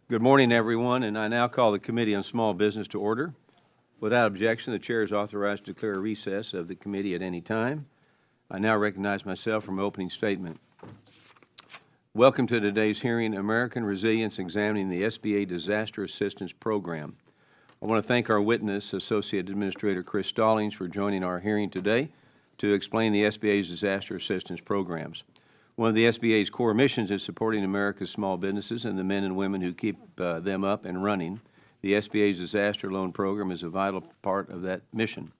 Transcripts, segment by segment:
Good morning, everyone, and I now call the Committee on Small Business to order. Without objection, the Chair is authorized to declare a recess of the committee at any time. I now recognize myself for my opening statement. Welcome to today's hearing, American Resilience Examining the SBA Disaster Assistance Program. I want to thank our witness, Associate Administrator Chris Stallings, for joining our hearing today to explain the SBA's disaster assistance programs. One of the SBA's core missions is supporting America's small businesses and the men and women who keep them up and running. The SBA's disaster loan program is a vital part of that mission.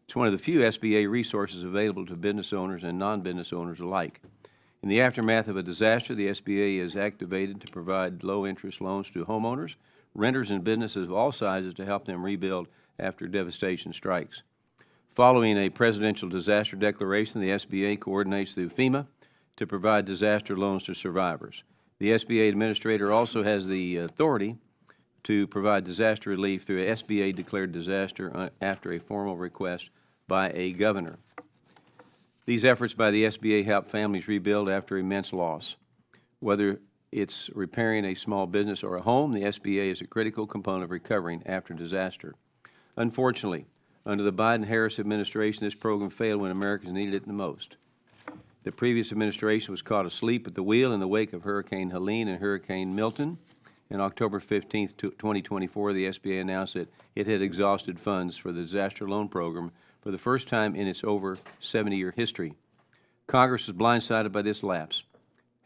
It's one of the few SBA resources available to business owners and non-business owners alike. In the aftermath of a disaster, the SBA is activated to provide low-interest loans to homeowners, renters, and businesses of all sizes to help them rebuild after devastation strikes. Following a presidential disaster declaration, the SBA coordinates through FEMA to provide disaster loans to survivors. The SBA administrator also has the authority to provide disaster relief through a SBA-declared disaster after a formal request by a governor. These efforts by the SBA help families rebuild after immense loss. Whether it's repairing a small business or a home, the SBA is a critical component of recovering after disaster. Unfortunately, under the Biden-Harris administration, this program failed when Americans needed it the most. The previous administration was caught asleep at the wheel in the wake of Hurricane Helene and Hurricane Milton. On October 15, 2024, the SBA announced that it had exhausted funds for the disaster loan program for the first time in its over 70-year history. Congress was blindsided by this lapse,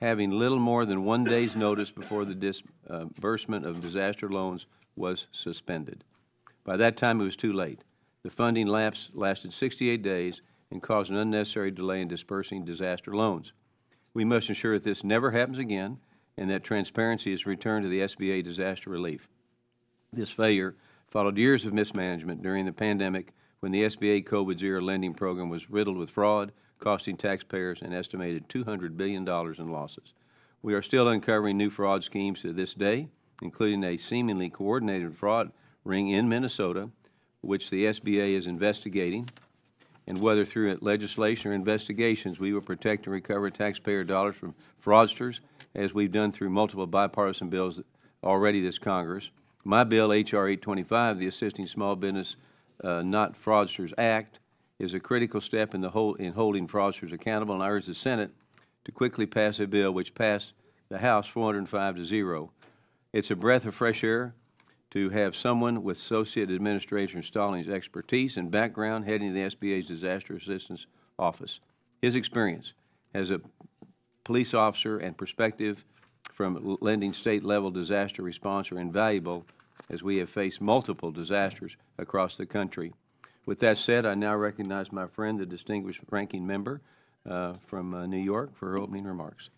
having little more than 1 day's notice before the disbursement of disaster loans was suspended. By that time, it was too late. The funding lapse lasted 68 days and caused an unnecessary delay in dispersing disaster loans. We must ensure that this never happens again and that transparency is returned to the SBA disaster relief. This failure followed years of mismanagement during the pandemic when the SBA COVID-0 lending program was riddled with fraud, costing taxpayers an estimated $200 billion in losses. We are still uncovering new fraud schemes to this day, including a seemingly coordinated fraud ring in Minnesota, which the SBA is investigating. And whether through legislation or investigations, we will protect and recover taxpayer dollars from fraudsters, as we've done through multiple bipartisan bills already this Congress. My bill, H.R. 825, the Assisting Small Business Not Fraudsters Act, is a critical step in holding fraudsters accountable, and I urge the Senate to quickly pass a bill which passed the House 405-0. It's a breath of fresh air to have someone with Associate Administrator Stallings' expertise and background heading the SBA's Disaster Assistance Office. His experience as a police officer and perspective from lending state-level disaster response are invaluable as we have faced multiple disasters across the country. With that said, I now recognize my friend, the distinguished ranking member from New York, for her opening remarks.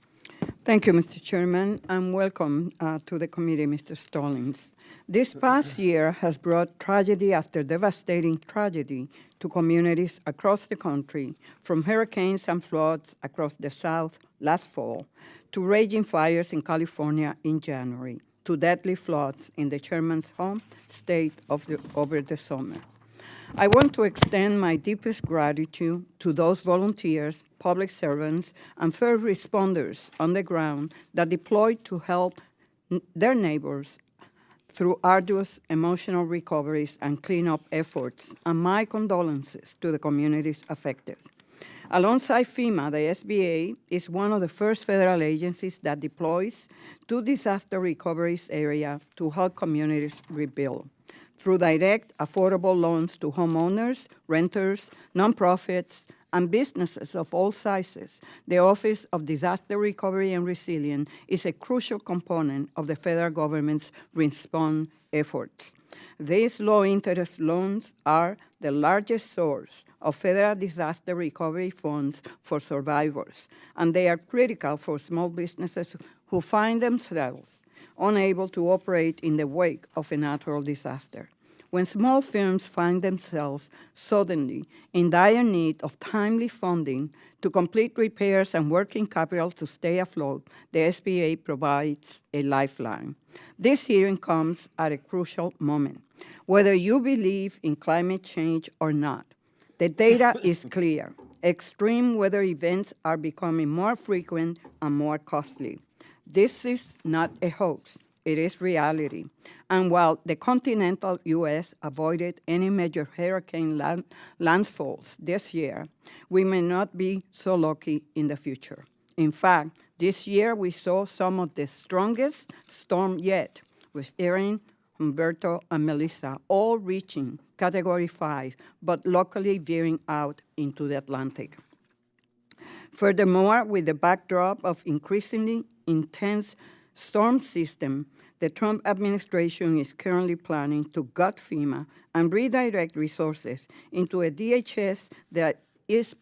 Thank you, Mr. Chairman, and welcome to the committee, Mr. Stallings. This past year has brought tragedy after devastating tragedy to communities across the country, from hurricanes and floods across the South last fall, to raging fires in California in January, to deadly floods in the chairman's home state over the summer. I want to extend my deepest gratitude to those volunteers, public servants, and first responders on the ground that deployed to help their neighbors through arduous emotional recoveries and cleanup efforts, and my condolences to the communities affected. Alongside FEMA, the SBA is one of the first federal agencies that deploys to disaster recovery area to help communities rebuild. Through direct, affordable loans to homeowners, renters, nonprofits, and businesses of all sizes, the Office of Disaster Recovery and Resilience is a crucial component of the federal government's response efforts. These low-interest loans are the largest source of federal disaster recovery funds for survivors, and they are critical for small businesses who find themselves unable to operate in the wake of a natural disaster. When small firms find themselves suddenly in dire need of timely funding to complete repairs and working capital to stay afloat, the SBA provides a lifeline. This hearing comes at a crucial moment. Whether you believe in climate change or not, the data is clear. Extreme weather events are becoming more frequent and more costly. This is not a hoax. it is reality. And while the continental U.S. avoided any major hurricane landfalls this year, we may not be so lucky in the future. In fact, this year we saw some of the strongest storm yet, with Erin, Humberto, and Melissa all reaching Category 5, but locally veering out into the Atlantic. Furthermore, with the backdrop of increasingly intense storm system, the Trump administration is currently planning to gut FEMA and redirect resources into a DHS that is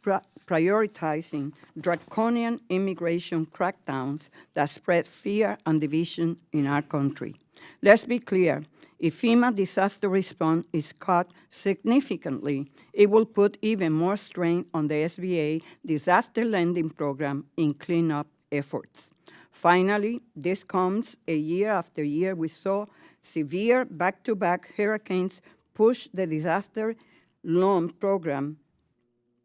prioritizing draconian immigration crackdowns that spread fear and division in our country. Let's be clear, if FEMA disaster response is cut significantly, it will put even more strain on the SBA disaster lending program in cleanup efforts. Finally, this comes a year after year we saw severe back-to-back hurricanes push the disaster loan program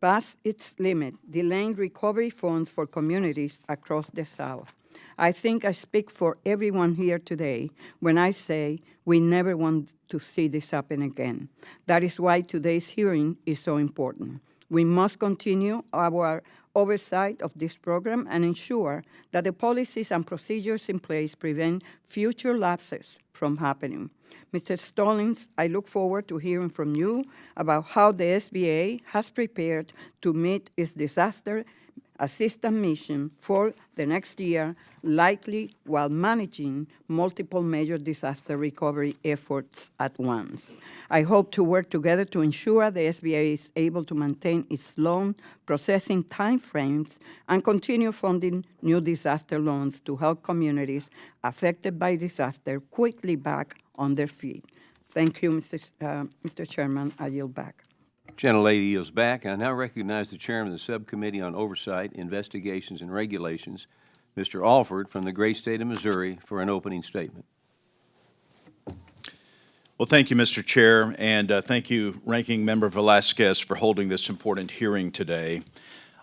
past its limit, delaying recovery funds for communities across the South. I think I speak for everyone here today when I say we never want to see this happen again. That is why today's hearing is so important. We must continue our oversight of this program and ensure that the policies and procedures in place prevent future lapses from happening. Mr. Stallings, I look forward to hearing from you about how the SBA has prepared to meet its disaster assistance mission for the next year, likely while managing multiple major disaster recovery efforts at once. I hope to work together to ensure the SBA is able to maintain its loan processing timeframes and continue funding new disaster loans to help communities affected by disaster quickly back on their feet. Thank you, Mr. Chairman. I yield back. Gentlelady yields back. I now recognize the Chairman of the Subcommittee on Oversight, Investigations, and Regulations, Mr. Alford from the great state of Missouri, for an opening statement. Well, thank you, Mr. Chair, and thank you, Ranking Member Velasquez, for holding this important hearing today.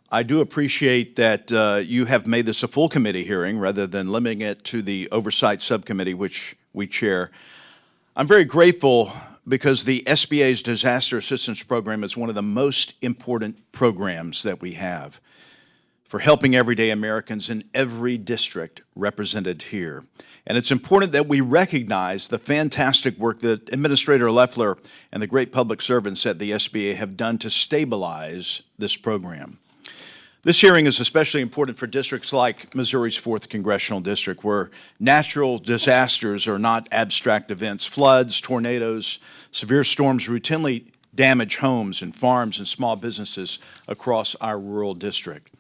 I do appreciate that you have made this a full committee hearing rather than limiting it to the Oversight Subcommittee, which we chair. I'm very grateful because the SBA's Disaster Assistance Program is one of the most important programs that we have for helping everyday Americans in every district represented here. And it's important that we recognize the fantastic work that Administrator Loeffler and the great public servants at the SBA have done to stabilize this program. This hearing is especially important for districts like Missouri's 4th Congressional District, where natural disasters are not abstract events. Floods, tornadoes, severe storms routinely damage homes and farms and small businesses across our rural district.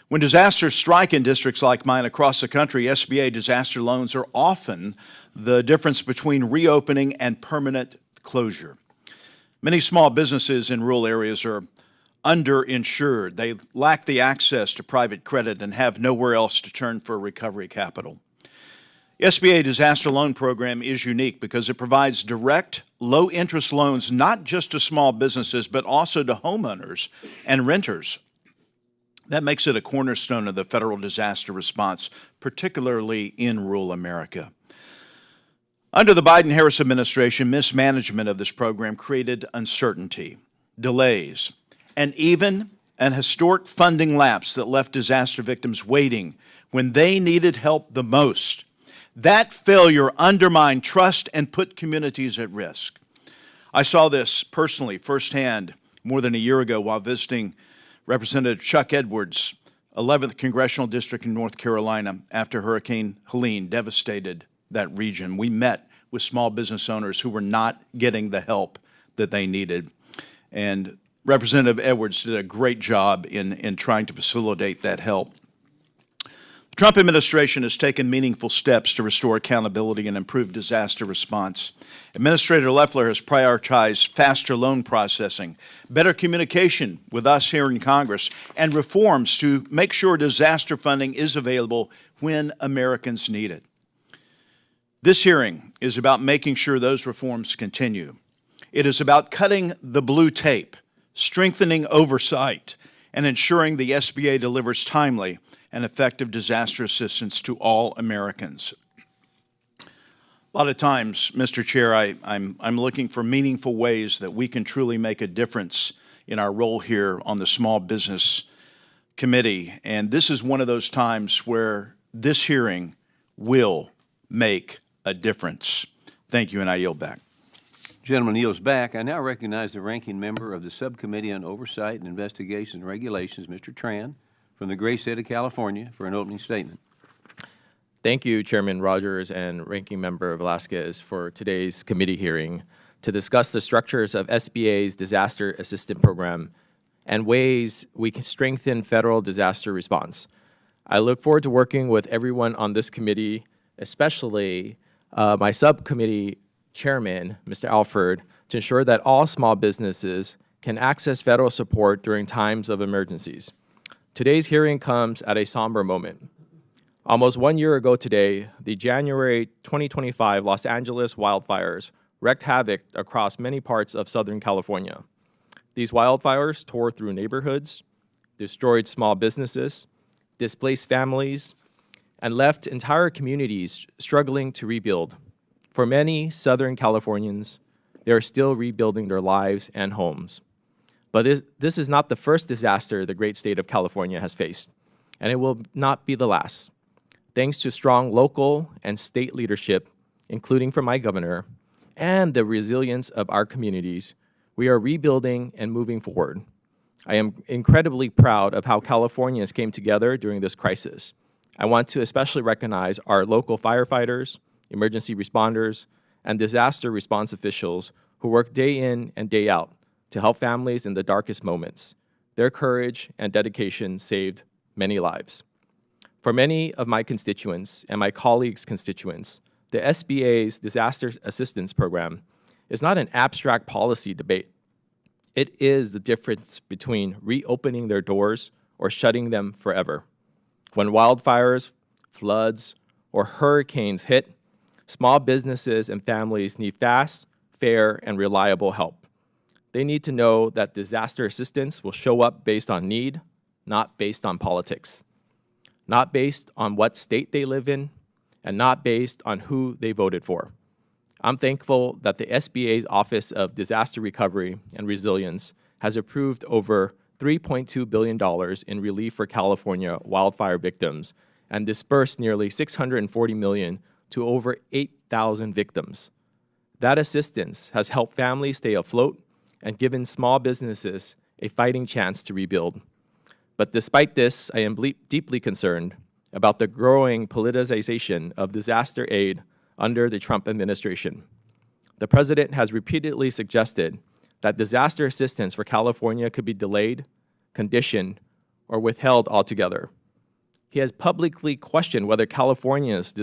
When disasters strike in districts like mine across the country, SBA disaster loans are often the difference between reopening and permanent closure. Many small businesses in rural areas are underinsured. They lack the access to private credit and have nowhere else to turn for recovery capital. The SBA Disaster Loan Program is unique because it provides direct, low-interest loans not just to small businesses, but also to homeowners and renters. That makes it a cornerstone of the federal disaster response, particularly in rural America. Under the Biden-Harris administration, mismanagement of this program created uncertainty, delays, and even an historic funding lapse that left disaster victims waiting when they needed help the most. That failure undermined trust and put communities at risk. I saw this personally, firsthand, more than a year ago while visiting Representative Chuck Edwards' 11th Congressional District in North Carolina after Hurricane Helene devastated that region. We met with small business owners who were not getting the help that they needed. And Representative Edwards did a great job in trying to facilitate that help. The Trump administration has taken meaningful steps to restore accountability and improve disaster response. Administrator Loeffler has prioritized faster loan processing, better communication with us here in Congress, and reforms to make sure disaster funding is available when Americans need it. This hearing is about making sure those reforms continue. It is about cutting the blue tape, strengthening oversight, and ensuring the SBA delivers timely and effective disaster assistance to all Americans. A lot of times, Mr. Chair, I'm looking for meaningful ways that we can truly make a difference in our role here on the Small Business Committee. And this is one of those times where this hearing will make a difference. Thank you, and I yield back. Gentleman yields back. I now recognize the ranking member of the Subcommittee on Oversight and Investigations and Regulations, Mr. Tran, from the great state of California, for an opening statement. Thank you, Chairman Rogers and Ranking Member Velasquez, for today's committee hearing to discuss the structures of SBA's Disaster Assistance Program and ways we can strengthen federal disaster response. I look forward to working with everyone on this committee, especially my subcommittee chairman, Mr. Alford, to ensure that all small businesses can access federal support during times of emergencies. Today's hearing comes at a somber moment. Almost 1 year ago today, the January 2025 Los Angeles wildfires wreaked havoc across many parts of Southern California. These wildfires tore through neighborhoods, destroyed small businesses, displaced families, and left entire communities struggling to rebuild. For many Southern Californians, they are still rebuilding their lives and homes. But this is not the first disaster the great state of California has faced, and it will not be the last. Thanks to strong local and state leadership, including from my governor, and the resilience of our communities, we are rebuilding and moving forward. I am incredibly proud of how Californians came together during this crisis. I want to especially recognize our local firefighters, emergency responders, and disaster response officials who work day in and day out to help families in the darkest moments. Their courage and dedication saved many lives. For many of my constituents and my colleagues' constituents, the SBA's Disaster Assistance Program is not an abstract policy debate. It is the difference between reopening their doors or shutting them forever. When wildfires, floods, or hurricanes hit, small businesses and families need fast, fair, and reliable help. They need to know that disaster assistance will show up based on need, not based on politics, not based on what state they live in, and not based on who they voted for. I'm thankful that the SBA's Office of Disaster Recovery and Resilience has approved over $3.2 billion in relief for California wildfire victims and dispersed nearly $640 million to over 8,000 victims. That assistance has helped families stay afloat and given small businesses a fighting chance to rebuild. But despite this, I am deeply concerned about the growing politicization of disaster aid under the Trump administration. The president has repeatedly suggested that disaster assistance for California could be delayed, conditioned, or withheld altogether. He has publicly questioned whether Californians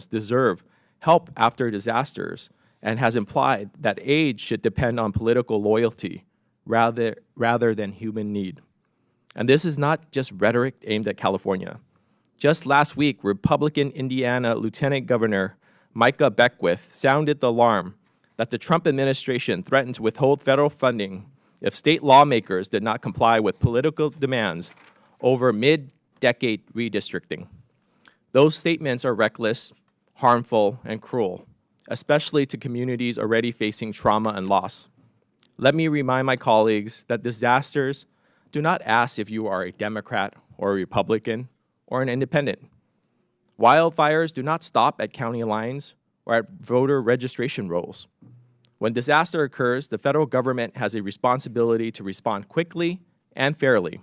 deserve help after disasters and has implied that aid should depend on political loyalty rather than human need. And this is not just rhetoric aimed at California. Just last week, Republican Indiana Lieutenant Governor Micah Beckwith sounded the alarm that the Trump administration threatened to withhold federal funding if state lawmakers did not comply with political demands over mid-decade redistricting. Those statements are reckless, harmful, and cruel, especially to communities already facing trauma and loss. Let me remind my colleagues that disasters do not ask if you are a Democrat or a Republican or an independent. Wildfires do not stop at county lines or at voter registration rolls. When disaster occurs, the federal government has a responsibility to respond quickly and fairly.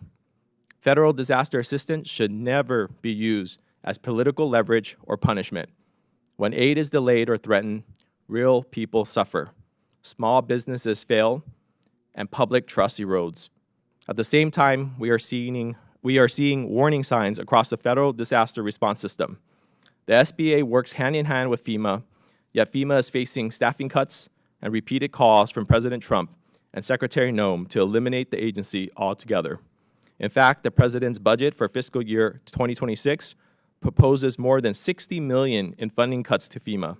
Federal disaster assistance should never be used as political leverage or punishment. When aid is delayed or threatened, real people suffer, small businesses fail, and public trust erodes. At the same time, we are seeing warning signs across the federal disaster response system. The SBA works hand in hand with FEMA, yet FEMA is facing staffing cuts and repeated calls from President Trump and Secretary Noem to eliminate the agency altogether. In fact, the president's budget for fiscal year 2026 proposes more than $60 million in funding cuts to FEMA.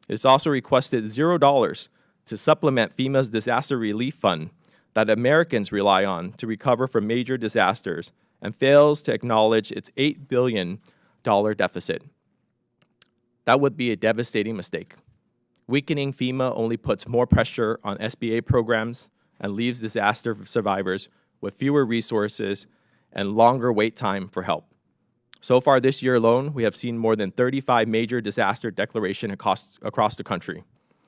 It's also requested $0 to supplement FEMA's disaster relief fund that Americans rely on to recover from major disasters and fails to acknowledge its $8 billion deficit. That would be a devastating mistake. Weakening FEMA only puts more pressure on SBA programs and leaves disaster survivors with fewer resources and longer wait time for help. So far this year alone, we have seen more than 35 major disaster declarations across the country.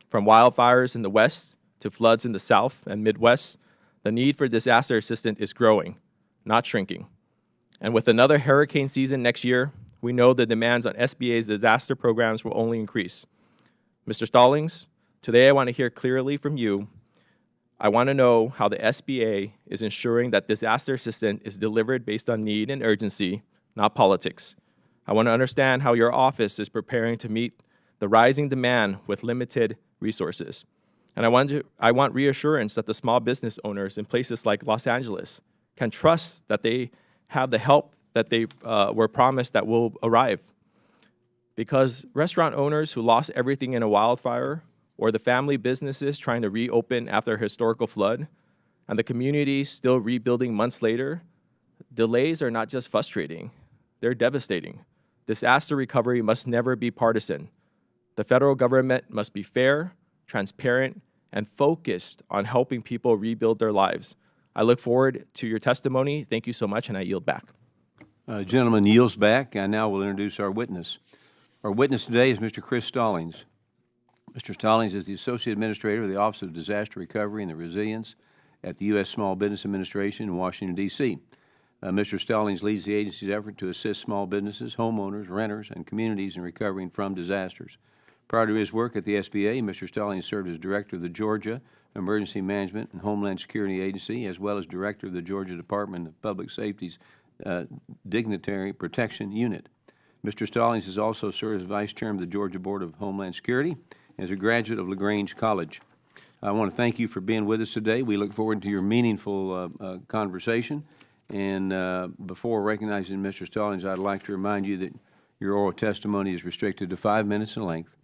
From wildfires in the West to floods in the South and Midwest, the need for disaster assistance is growing, not shrinking. And with another hurricane season next year, we know the demands on SBA's disaster programs will only increase. Mr. Stallings, today I want to hear clearly from you. I want to know how the SBA is ensuring that disaster assistance is delivered based on need and urgency, not politics. I want to understand how your office is preparing to meet the rising demand with limited resources. And I want reassurance that the small business owners in places like Los Angeles can trust that they have the help that they were promised that will arrive. Because restaurant owners who lost everything in a wildfire, or the family businesses trying to reopen after a historical flood, and the communities still rebuilding months later, delays are not just frustrating, they're devastating. Disaster recovery must never be partisan. The federal government must be fair, transparent, and focused on helping people rebuild their lives. I look forward to your testimony. Thank you so much, and I yield back. Gentleman yields back. I now will introduce our witness. Our witness today is Mr. Chris Stallings. Mr. Stallings is the Associate Administrator of the Office of Disaster Recovery and the Resilience at the U.S. Small Business Administration in Washington, D.C. Mr. Stallings leads the agency's effort to assist small businesses, homeowners, renters, and communities in recovering from disasters. Prior to his work at the SBA, Mr. Stallings served as Director of the Georgia Emergency Management and Homeland Security Agency, as well as Director of the Georgia Department of Public Safety's Dignitary Protection Unit. Mr. Stallings has also served as Vice Chairman of the Georgia Board of Homeland Security and is a graduate of LaGrange College. I want to thank you for being with us today. We look forward to your meaningful conversation. And before recognizing Mr. Stallings, I'd like to remind you that your oral testimony is restricted to 5 minutes in length.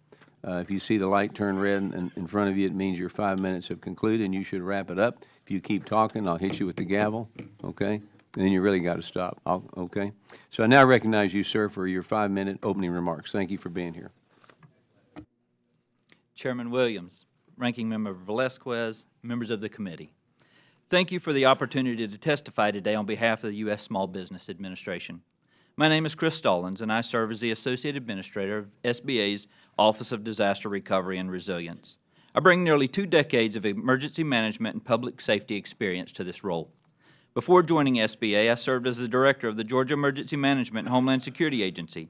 If you see the light turn red in front of you, it means your 5 minutes have concluded and you should wrap it up. If you keep talking, I'll hit you with the gavel, okay? And then you really got to stop, okay? So I now recognize you, sir, for your 5-minute opening remarks. Thank you for being here. Chairman Williams, Ranking Member Velasquez, members of the committee. Thank you for the opportunity to testify today on behalf of the U.S. Small Business Administration. My name is Chris Stallings, and I serve as the Associate Administrator of SBA's Office of Disaster Recovery and Resilience. I bring nearly 2 decades of emergency management and public safety experience to this role. Before joining SBA, I served as the Director of the Georgia Emergency Management and Homeland Security Agency,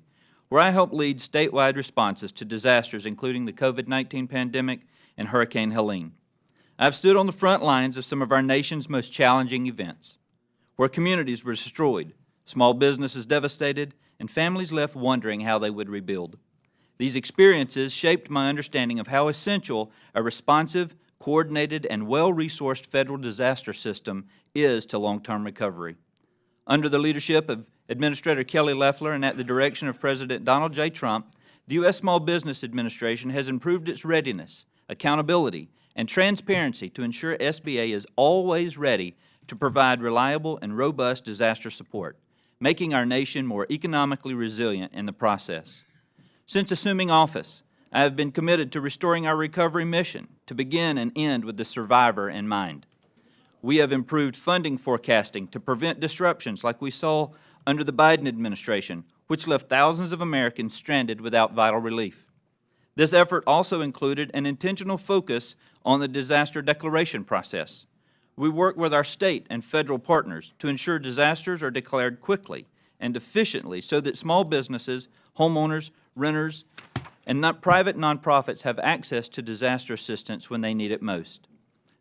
where I helped lead statewide responses to disasters including the COVID-19 pandemic and Hurricane Helene. I've stood on the front lines of some of our nation's most challenging events, where communities were destroyed, small businesses devastated, and families left wondering how they would rebuild. These experiences shaped my understanding of how essential a responsive, coordinated, and well-resourced federal disaster system is to long-term recovery. Under the leadership of Administrator Kelly Loeffler and at the direction of President Donald J. Trump, the U.S. Small Business Administration has improved its readiness, accountability, and transparency to ensure SBA is always ready to provide reliable and robust disaster support, making our nation more economically resilient in the process. Since assuming office, I have been committed to restoring our recovery mission to begin and end with the survivor in mind. We have improved funding forecasting to prevent disruptions like we saw under the Biden administration, which left thousands of Americans stranded without vital relief. This effort also included an intentional focus on the disaster declaration process. We work with our state and federal partners to ensure disasters are declared quickly and efficiently so that small businesses, homeowners, renters, and private nonprofits have access to disaster assistance when they need it most.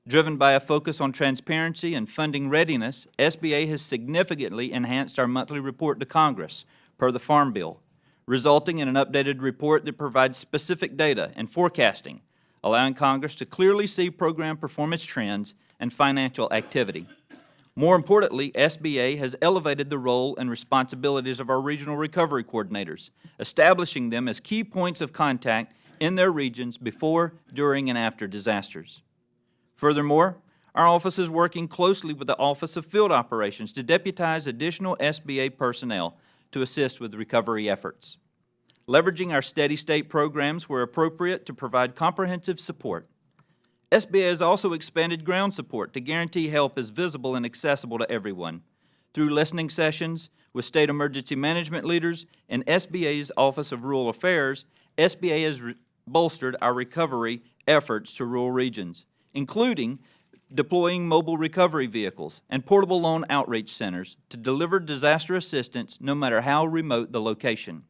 Driven by a focus on transparency and funding readiness, SBA has significantly enhanced our monthly report to Congress per the Farm Bill, resulting in an updated report that provides specific data and forecasting, allowing Congress to clearly see program performance trends and financial activity. More importantly, SBA has elevated the role and responsibilities of our regional recovery coordinators, establishing them as key points of contact in their regions before, during, and after disasters. Furthermore, our office is working closely with the Office of Field Operations to deputize additional SBA personnel to assist with recovery efforts. leveraging our steady state programs where appropriate to provide comprehensive support. SBA has also expanded ground support to guarantee help is visible and accessible to everyone. Through listening sessions with state emergency management leaders and SBA's Office of Rural Affairs, SBA has bolstered our recovery efforts to rural regions, including deploying mobile recovery vehicles and portable loan outreach centers to deliver disaster assistance no matter how remote the location.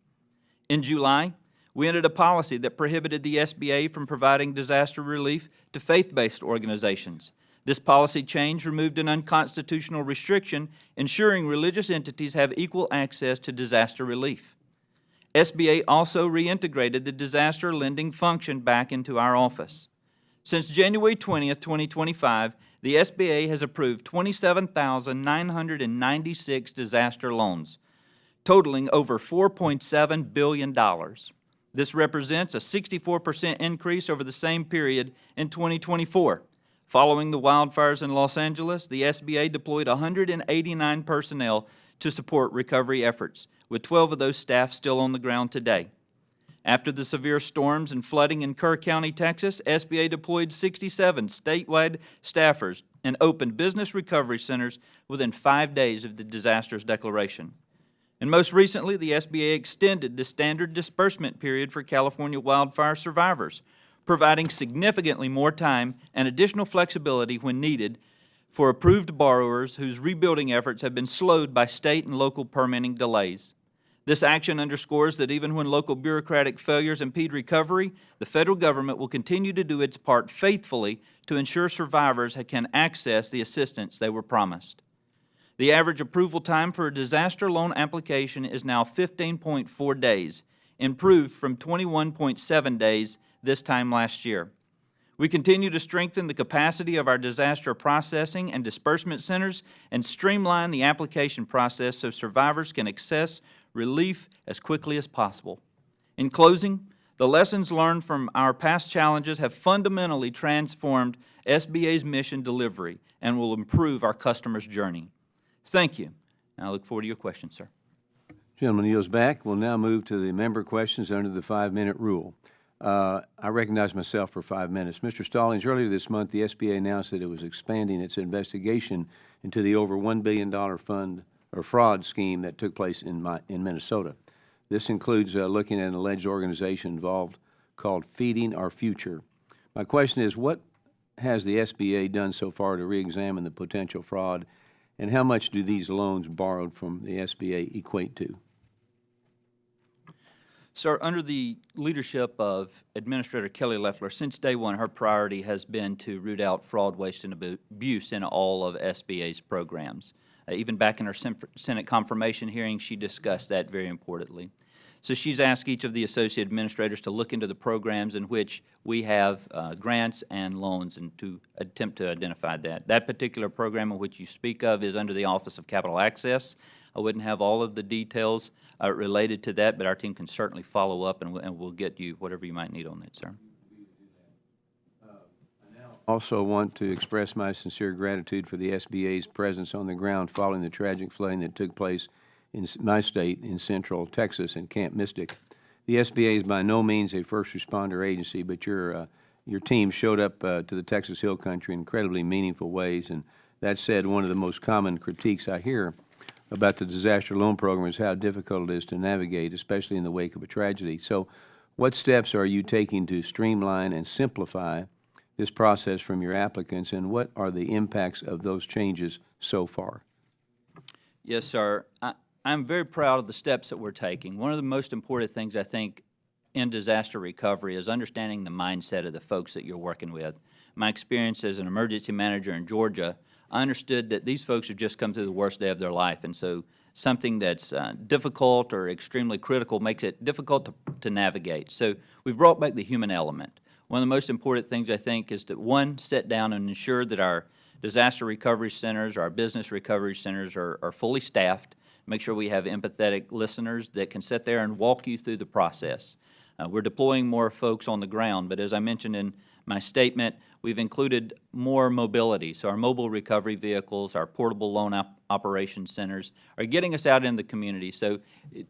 In July, we entered a policy that prohibited the SBA from providing disaster relief to faith-based organizations. This policy change removed an unconstitutional restriction, ensuring religious entities have equal access to disaster relief. SBA also reintegrated the disaster lending function back into our office. Since January 20th, 2025, the SBA has approved 27,996 disaster loans, totaling over $4.7 billion. This represents a 64% increase over the same period in 2024. Following the wildfires in Los Angeles, the SBA deployed 189 personnel to support recovery efforts, with 12 of those staff still on the ground today. After the severe storms and flooding in Kerr County, Texas, SBA deployed 67 statewide staffers and opened business recovery centers within 5 days of the disaster's declaration. And most recently, the SBA extended the standard disbursement period for California wildfire survivors, providing significantly more time and additional flexibility when needed for approved borrowers whose rebuilding efforts have been slowed by state and local permitting delays. This action underscores that even when local bureaucratic failures impede recovery, the federal government will continue to do its part faithfully to ensure survivors can access the assistance they were promised. The average approval time for a disaster loan application is now 15.4 days, improved from 21.7 days this time last year. We continue to strengthen the capacity of our disaster processing and disbursement centers and streamline the application process so survivors can access relief as quickly as possible. In closing, the lessons learned from our past challenges have fundamentally transformed SBA's mission delivery and will improve our customers' journey. Thank you. Now I look forward to your questions, sir. Gentleman yields back. We'll now move to the member questions under the 5-minute rule. I recognize myself for 5 minutes. Mr. Stallings, earlier this month, the SBA announced that it was expanding its investigation into the over $1 billion fund or fraud scheme that took place in Minnesota. This includes looking at an alleged organization involved called Feeding Our Future. My question is, what has the SBA done so far to re-examine the potential fraud, and how much do these loans borrowed from the SBA equate to? Sir, under the leadership of Administrator Kelly Loeffler, since day one, her priority has been to root out fraud, waste, and abuse in all of SBA's programs. Even back in her Senate confirmation hearing, she discussed that very importantly. So she's asked each of the associate administrators to look into the programs in which we have grants and loans and to attempt to identify that. That particular program in which you speak of is under the Office of Capital Access. I wouldn't have all of the details related to that, but our team can certainly follow up and we'll get you whatever you might need on that, sir. Also want to express my sincere gratitude for the SBA's presence on the ground following the tragic flooding that took place in my state in central Texas in Camp Mystic. The SBA is by no means a first responder agency, but your team showed up to the Texas Hill Country in incredibly meaningful ways. And that said, one of the most common critiques I hear about the disaster loan program is how difficult it is to navigate, especially in the wake of a tragedy. So what steps are you taking to streamline and simplify this process from your applicants, and what are the impacts of those changes so far? Yes, sir. I'm very proud of the steps that we're taking. One of the most important things I think in disaster recovery is understanding the mindset of the folks that you're working with. My experience as an emergency manager in Georgia, I understood that these folks have just come through the worst day of their life, and so something that's difficult or extremely critical makes it difficult to navigate. So we've brought back the human element. One of the most important things, I think, is to, one, sit down and ensure that our disaster recovery centers, our business recovery centers are fully staffed, make sure we have empathetic listeners that can sit there and walk you through the process. We're deploying more folks on the ground, but as I mentioned in my statement, we've included more mobility. So our mobile recovery vehicles, our portable loan operations centers are getting us out in the community. So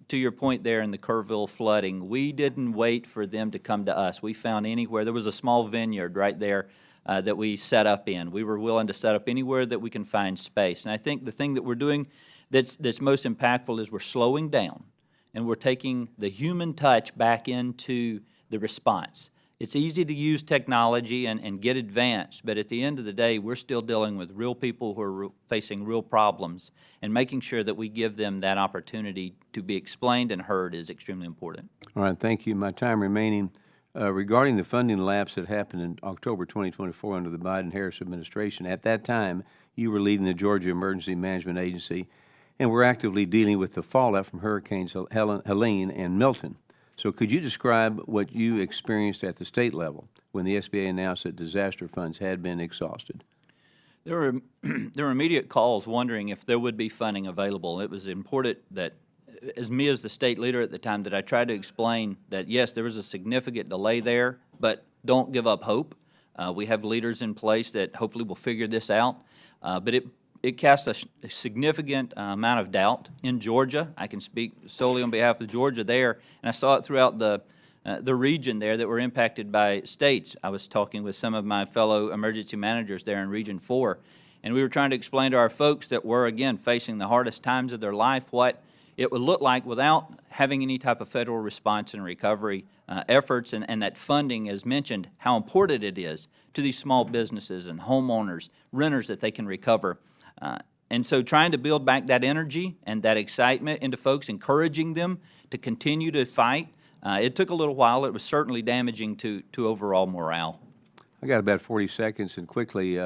to your point there in the Kerrville flooding, we didn't wait for them to come to us. We found anywhere. There was a small vineyard right there that we set up in. We were willing to set up anywhere that we can find space. And I think the thing that we're doing that's most impactful is we're slowing down and we're taking the human touch back into the response. It's easy to use technology and get advanced, but at the end of the day, we're still dealing with real people who are facing real problems, and making sure that we give them that opportunity to be explained and heard is extremely important. All right, thank you. My time remaining, regarding the funding lapse that happened in October 2024 under the Biden-Harris administration, at that time, you were leading the Georgia Emergency Management Agency, and we're actively dealing with the fallout from Hurricanes Helene and Milton. So could you describe what you experienced at the state level when the SBA announced that disaster funds had been exhausted? There were immediate calls wondering if there would be funding available. It was important that, as the state leader at the time, that I tried to explain that, yes, there was a significant delay there, but don't give up hope. We have leaders in place that hopefully will figure this out. But it cast a significant amount of doubt in Georgia. I can speak solely on behalf of Georgia there, and I saw it throughout the region there that were impacted by states. I was talking with some of my fellow emergency managers there in Region 4, and we were trying to explain to our folks that were, again, facing the hardest times of their life what it would look like without having any type of federal response and recovery efforts, and that funding, as mentioned, how important it is to these small businesses and homeowners, renters that they can recover. And so trying to build back that energy and that excitement into folks, encouraging them to continue to fight, it took a little while. It was certainly damaging to overall morale. I got about 40 seconds, and quickly,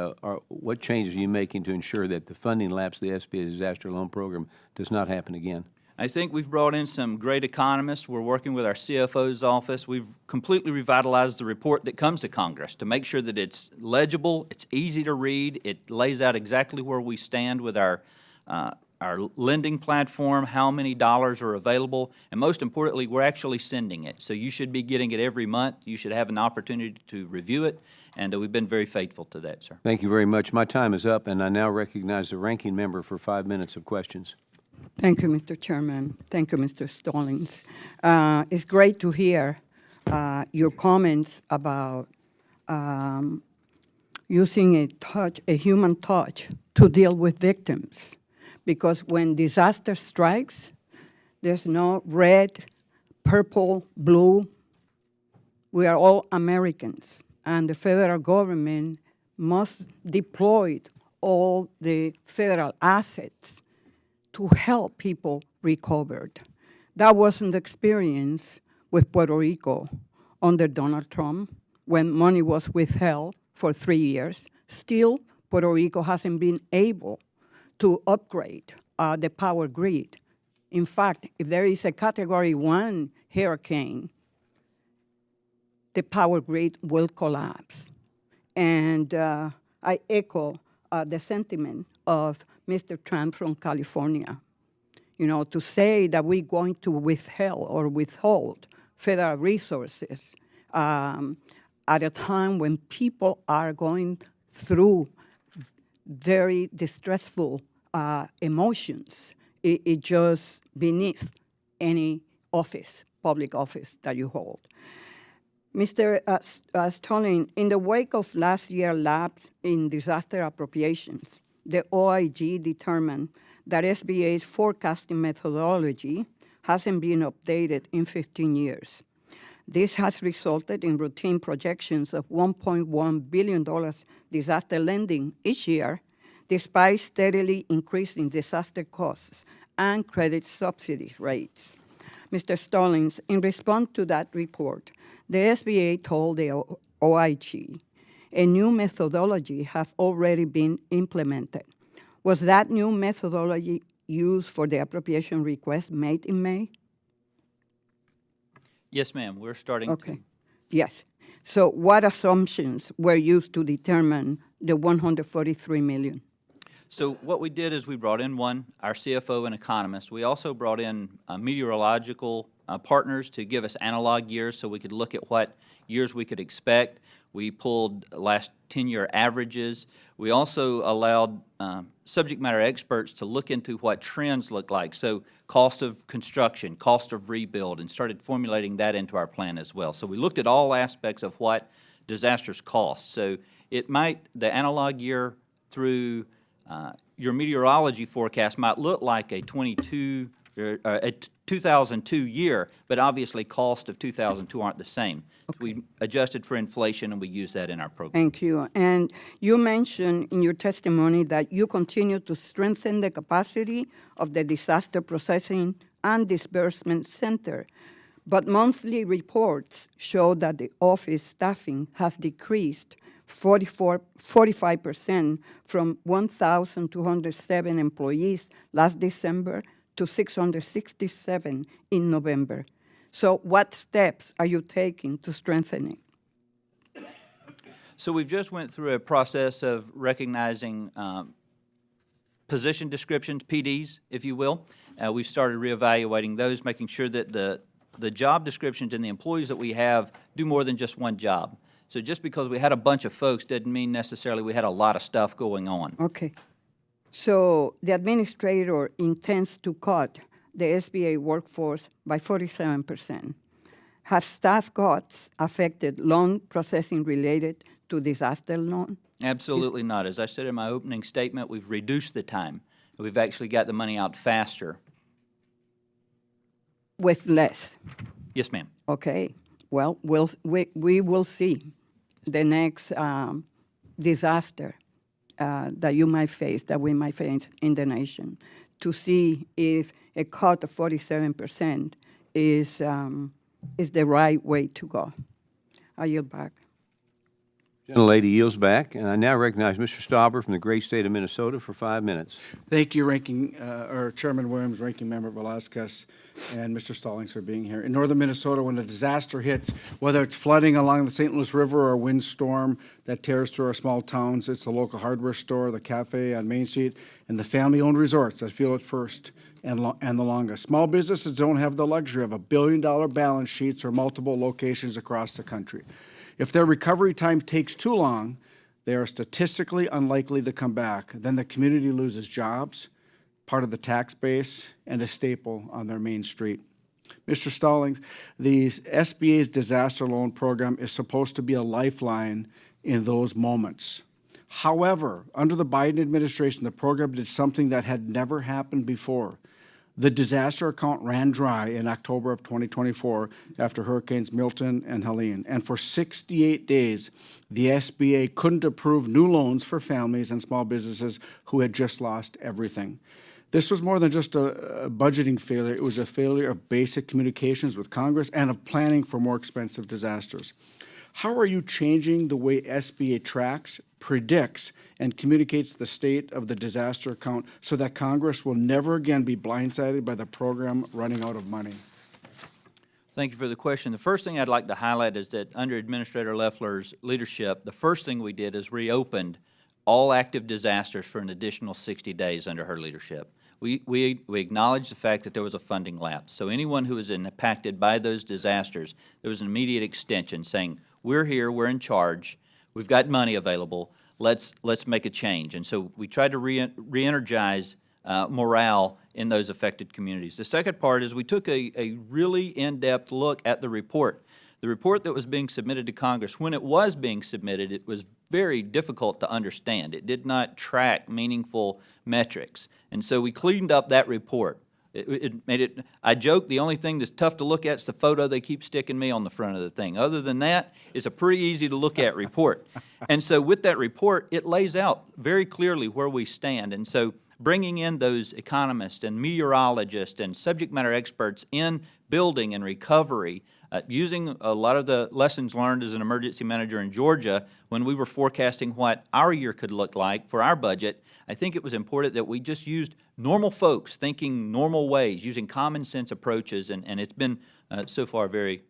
what changes are you making to ensure that the funding lapse of the SBA Disaster Loan Program does not happen again? I think we've brought in some great economists. We're working with our CFO's office. We've completely revitalized the report that comes to Congress to make sure that it's legible, it's easy to read, it lays out exactly where we stand with our lending platform, how many dollars are available, and most importantly, we're actually sending it. So you should be getting it every month. You should have an opportunity to review it, and we've been very faithful to that, sir. Thank you very much. My time is up, and I now recognize the ranking member for 5 minutes of questions. Thank you, Mr. Chairman. Thank you, Mr. Stallings. It's great to hear your comments about using a human touch to deal with victims. Because when disaster strikes, there's no red, purple, blue. We are all Americans, and the federal government must deploy all the federal assets to help people recover. That wasn't the experience with Puerto Rico under Donald Trump when money was withheld for 3 years. Still, Puerto Rico hasn't been able to upgrade the power grid. In fact, if there is a Category 1 hurricane, the power grid will collapse. And I echo the sentiment of Mr. Trump from California. You know, to say that we're going to withhold federal resources at a time when people are going through very distressful emotions, it just beneath any office, public office that you hold. Mr. Stallings, in the wake of last year's lapse in disaster appropriations, the OIG determined that SBA's forecasting methodology hasn't been updated in 15 years. This has resulted in routine projections of $1.1 billion disaster lending each year, despite steadily increasing disaster costs and credit subsidy rates. Mr. Stallings, in response to that report, the SBA told the OIG a new methodology has already been implemented. Was that new methodology used for the appropriation request made in May? Yes, ma'am. We're starting Okay. Yes. So what assumptions were used to determine the $143 million? So what we did is we brought in our CFO and economist. We also brought in meteorological partners to give us analog years so we could look at what years we could expect. We pulled last 10-year averages. We also allowed subject matter experts to look into what trends look like, so cost of construction, cost of rebuild, and started formulating that into our plan as well. So we looked at all aspects of what disasters cost. So the analog year through your meteorology forecast might look like a 2002 year, but obviously cost of 2002 aren't the same. So we adjusted for inflation, and we use that in our program. Thank you. And you mentioned in your testimony that you continue to strengthen the capacity of the Disaster Processing and Disbursement Center. But monthly reports show that the office staffing has decreased 45% from 1,207 employees last December to 667 in November. So what steps are you taking to strengthen it? So we've just went through a process of recognizing position descriptions, PDs, if you will. We've started reevaluating those, making sure that the job descriptions and the employees that we have do more than just one job. So just because we had a bunch of folks didn't mean necessarily we had a lot of stuff going on. Okay. So the administrator intends to cut the SBA workforce by 47%. Have staff cuts affected loan processing related to disaster loan? Absolutely not. As I said in my opening statement, we've reduced the time. We've actually got the money out faster. With less? Yes, ma'am. Okay. Well, we will see the next disaster that you might face, that we might face in the nation, to see if a cut of 47% is the right way to go. I yield back. Gentlelady yields back, and I now recognize Mr. Stauber from the great state of Minnesota for 5 minutes. Thank you, Chairman Williams, Ranking Member Velasquez, and Mr. Stallings for being here. In northern Minnesota, when a disaster hits, whether it's flooding along the St. Louis River or a windstorm that tears through our small towns, it's the local hardware store, the cafe on Main Street, and the family-owned resorts that feel it first and the longest. Small businesses don't have the luxury of $1 billion balance sheets or multiple locations across the country. If their recovery time takes too long, they are statistically unlikely to come back. Then the community loses jobs, part of the tax base, and a staple on their main street. Mr. Stallings, the SBA's disaster loan program is supposed to be a lifeline in those moments. However, under the Biden administration, the program did something that had never happened before. The disaster account ran dry in October of 2024 after Hurricanes Milton and Helene. And for 68 days, the SBA couldn't approve new loans for families and small businesses who had just lost everything. This was more than just a budgeting failure. It was a failure of basic communications with Congress and of planning for more expensive disasters. How are you changing the way SBA tracks, predicts, and communicates the state of the disaster account so that Congress will never again be blindsided by the program running out of money? Thank you for the question. The first thing I'd like to highlight is that under Administrator Loeffler's leadership, the first thing we did is reopened all active disasters for an additional 60 days under her leadership. We acknowledged the fact that there was a funding lapse. So anyone who was impacted by those disasters, there was an immediate extension saying, we're here, we're in charge, we've got money available, let's make a change. And so we tried to re-energize morale in those affected communities. The second part is we took a really in-depth look at the report. The report that was being submitted to Congress, when it was being submitted, it was very difficult to understand. It did not track meaningful metrics. And so we cleaned up that report. It made it, I joke, the only thing that's tough to look at is the photo they keep sticking me on the front of the thing. Other than that, it's a pretty easy to look at report. And so with that report, it lays out very clearly where we stand. And so bringing in those economists and meteorologists and subject matter experts in building and recovery, using a lot of the lessons learned as an emergency manager in Georgia when we were forecasting what our year could look like for our budget, I think it was important that we just used normal folks thinking normal ways, using common sense approaches, and it's been so far very,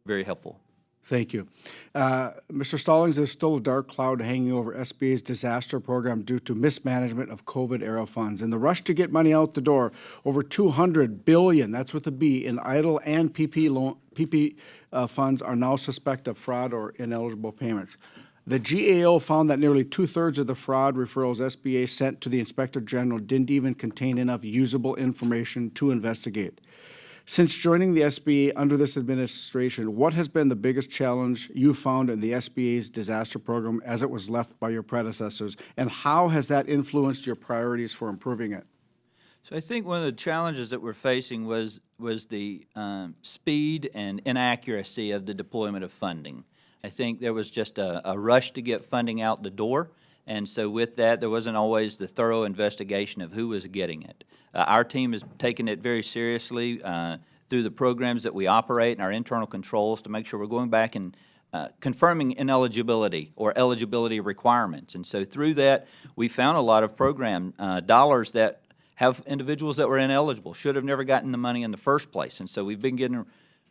very helpful. Thank you. Mr. Stallings, there's still a dark cloud hanging over SBA's disaster program due to mismanagement of COVID-era funds. In the rush to get money out the door, over $200 billion, that's with a B, in idle and PP funds are now suspect of fraud or ineligible payments. The GAO found that nearly two-thirds of the fraud referrals SBA sent to the Inspector General didn't even contain enough usable information to investigate. Since joining the SBA under this administration, what has been the biggest challenge you found in the SBA's disaster program as it was left by your predecessors, and how has that influenced your priorities for improving it? So I think one of the challenges that we're facing was the speed and inaccuracy of the deployment of funding. I think there was just a rush to get funding out the door, and so with that, there wasn't always the thorough investigation of who was getting it. Our team has taken it very seriously through the programs that we operate and our internal controls to make sure we're going back and confirming ineligibility or eligibility requirements. And so through that, we found a lot of program dollars that have individuals that were ineligible, should have never gotten the money in the first place. And so we've been getting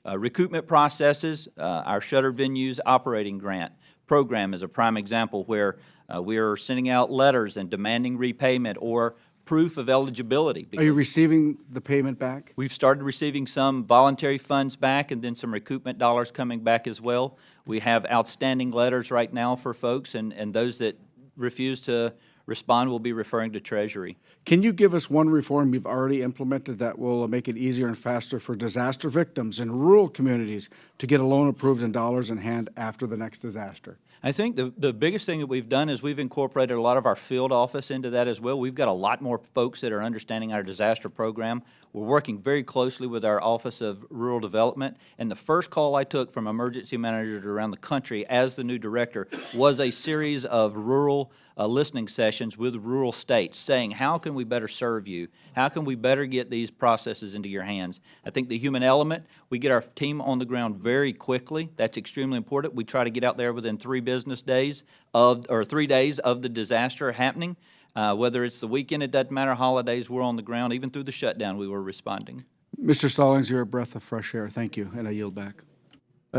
recoupment processes. Our Shuttered Venues Operating Grant program is a prime example where we are sending out letters and demanding repayment or proof of eligibility. Are you receiving the payment back? We've started receiving some voluntary funds back and then some recoupment dollars coming back as well. We have outstanding letters right now for folks, and those that refuse to respond will be referring to Treasury. Can you give us one reform you've already implemented that will make it easier and faster for disaster victims in rural communities to get a loan approved and dollars in hand after the next disaster? I think the biggest thing that we've done is we've incorporated a lot of our field office into that as well. We've got a lot more folks that are understanding our disaster program. We're working very closely with our Office of Rural Development, and the first call I took from emergency managers around the country as the new director was a series of rural listening sessions with rural states saying, how can we better serve you? How can we better get these processes into your hands? I think the human element, we get our team on the ground very quickly. That's extremely important. We try to get out there within 3 business days or 3 days of the disaster happening. Whether it's the weekend, it doesn't matter, holidays, we're on the ground. Even through the shutdown, we were responding. Mr. Stallings, you're a breath of fresh air. Thank you, and I yield back.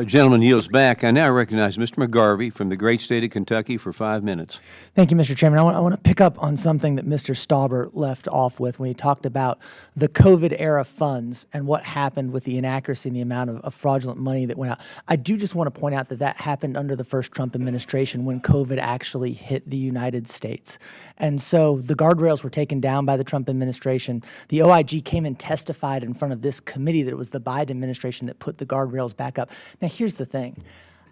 Gentleman yields back. I now recognize Mr. McGarvey from the great state of Kentucky for 5 minutes. Thank you, Mr. Chairman. I want to pick up on something that Mr. Stauber left off with when he talked about the COVID-era funds and what happened with the inaccuracy and the amount of fraudulent money that went out. I do just want to point out that that happened under the first Trump administration when COVID actually hit the United States. And so the guardrails were taken down by the Trump administration. The OIG came and testified in front of this committee that it was the Biden administration that put the guardrails back up. Now, here's the thing.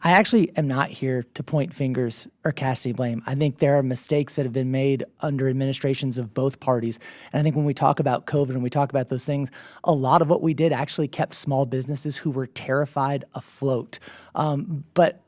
I actually am not here to point fingers or cast any blame. I think there are mistakes that have been made under administrations of both parties. And I think when we talk about COVID and we talk about those things, a lot of what we did actually kept small businesses who were terrified afloat. But